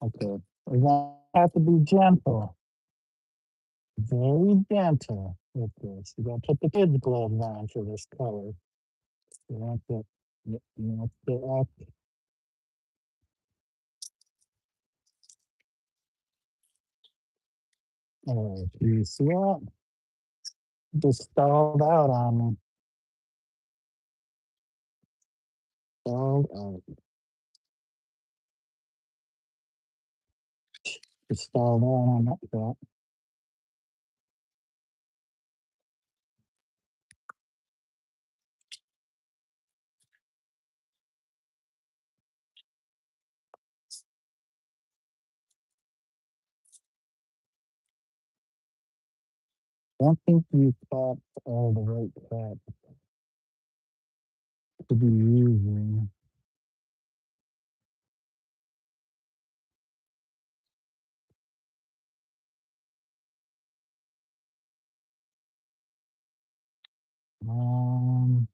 Okay. We're gonna have to be gentle. Very gentle with this. You gotta put the kids' gloves on for this color. You want to, you want to act. Oh, you see that? Just stalled out on me. Stalled out. It's stalled out on that shot. I don't think you caught all the right shot to be using. Um,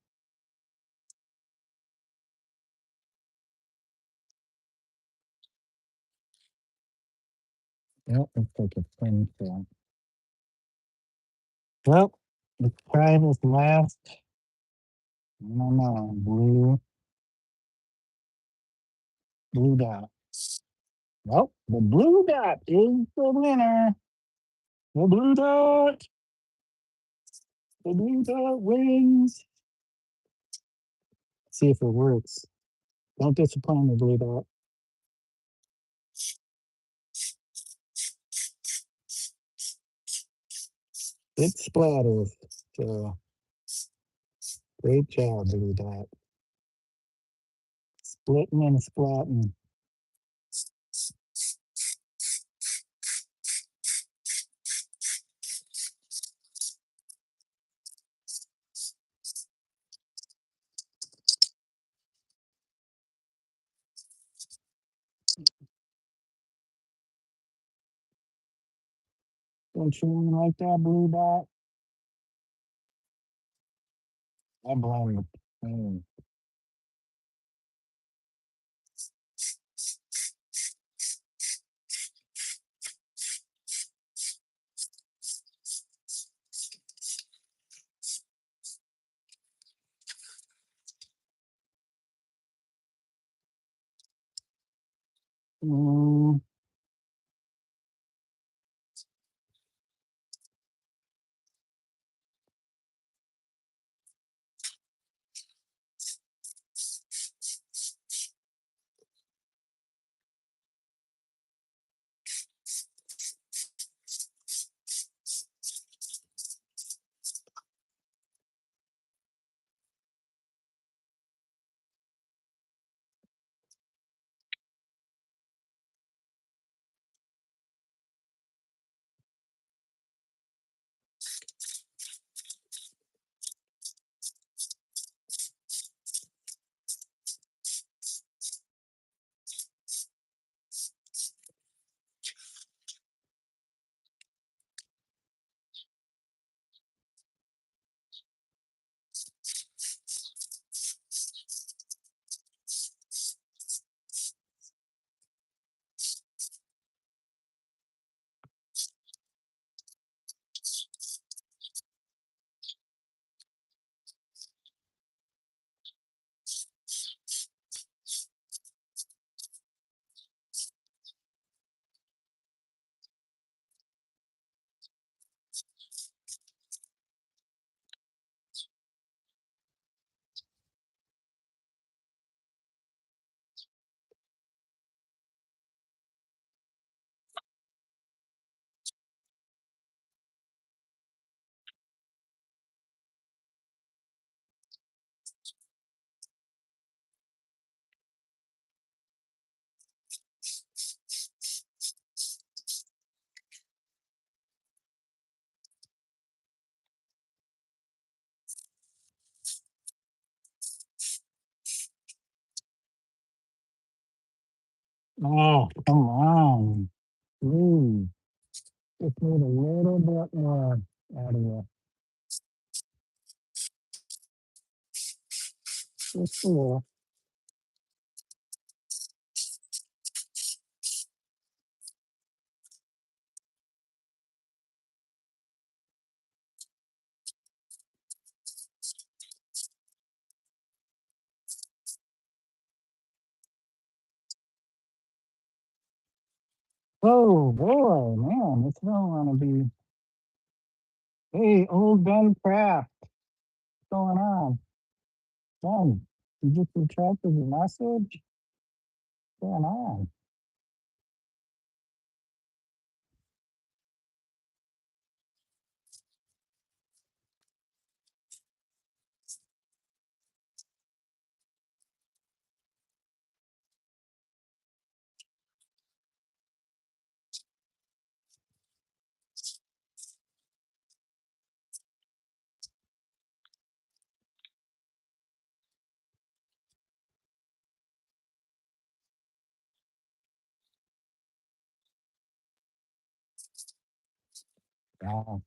yep, it's like a twin shot. Well, let's try this last. I don't know, blue dot. Well, the blue dot is the winner. The blue dot. The blue dot wins. See if it works. Don't disappoint the blue dot. It splatters. So great job, blue dot. Splitting and splatting. Don't you like that blue dot? I blame the pain. Mm, oh, come on. Ooh, just need a little bit more out of you. Just a little. Oh boy, man, this don't want to be. Hey, old Ben Craft, what's going on? Ben. You just retracted your message? What's going on? Oh,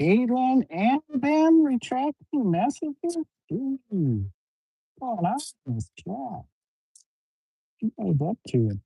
Caitlin and Ben retracting messages? Ooh, what's going on in this chat? What you guys up to?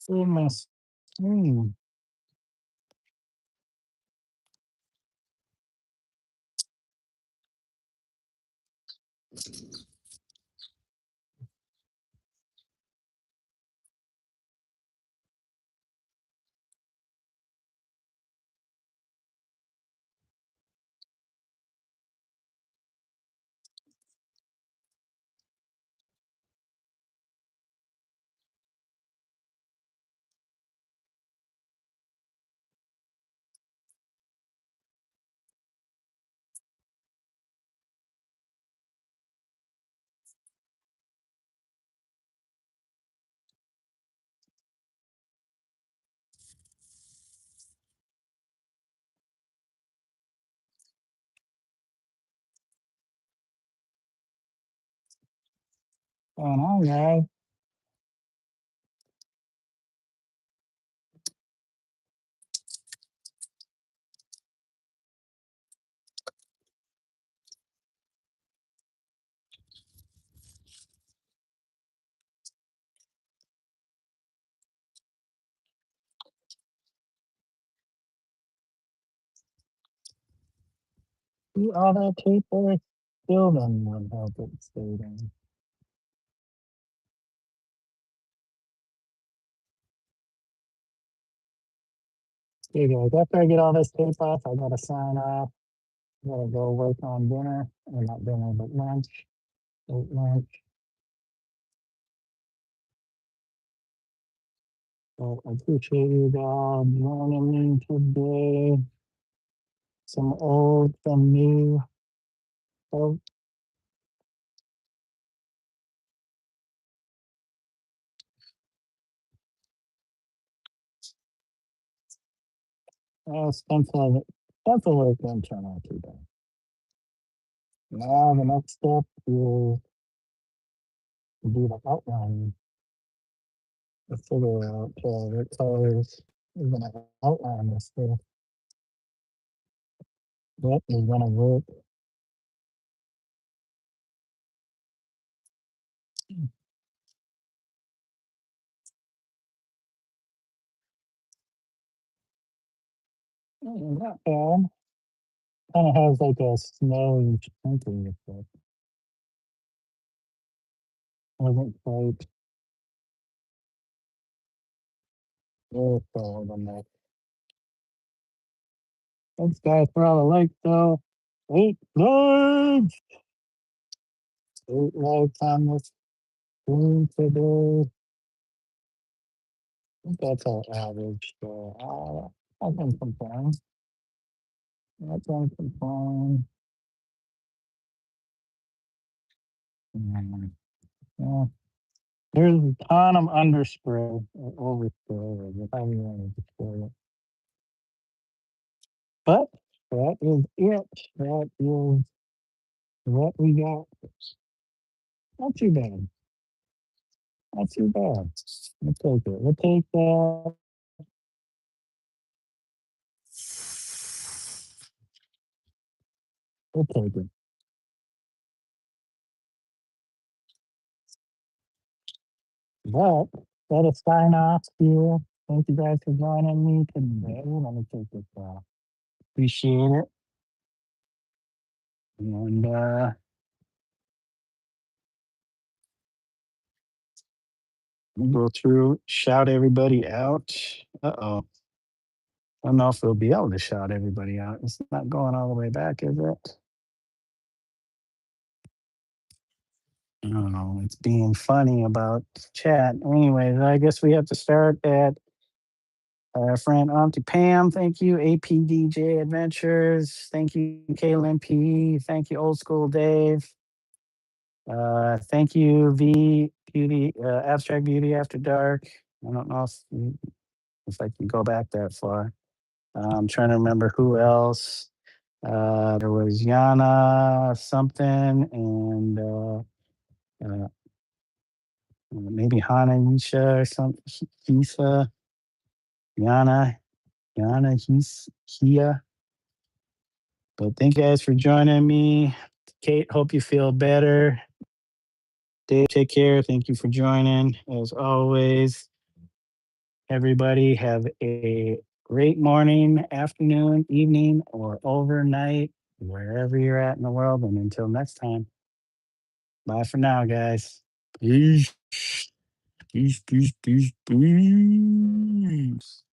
Goodness. Hmm. What's going on, guys? The other people still don't want help it stating. Okay, guys, after I get all this tape off, I gotta sign off. I gotta go work on dinner. Or not dinner, but lunch. Eat lunch. So I appreciate you guys joining me today. Some old, some new. So, stencil work didn't turn out too bad. Now the next step is to do the outline. To figure out what colors we're gonna outline this with. What is gonna work. Not bad. Kind of has like a snowy sprinkle effect. Wasn't quite very solid on that. Thanks guys for all the likes though. 8 likes! 8 likes on this Blue today. I think that's our average. So I can complain. I can complain. Mm, yeah. There's a ton of underspray or overspray, or however you want to describe it. But that is it. That is what we got. Not too bad. Not too bad. We'll take it. We'll take that. We'll take it. But let us sign off here. Thank you guys for joining me today. Let me take this off. Appreciate it. And we'll go through, shout everybody out. Uh-oh. I don't know if we'll be able to shout everybody out. It's not going all the way back, is it? I don't know. It's being funny about chat. Anyways, I guess we have to start at our friend Auntie Pam. Thank you. APDJ Adventures. Thank you, Kaylin P. Thank you, Old School Dave. Thank you, V Beauty, Abstract Beauty After Dark. I don't know if I can go back that far. I'm trying to remember who else. There was Yana something and maybe Hana Nisha or something. Hisa, Yana, Hia. But thank you guys for joining me. Kate, hope you feel better. Dave, take care. Thank you for joining. As always, everybody have a great morning, afternoon, evening, or overnight, wherever you're at in the world. And until next time, bye for now, guys. Peace. Peace, peace, peace, peace.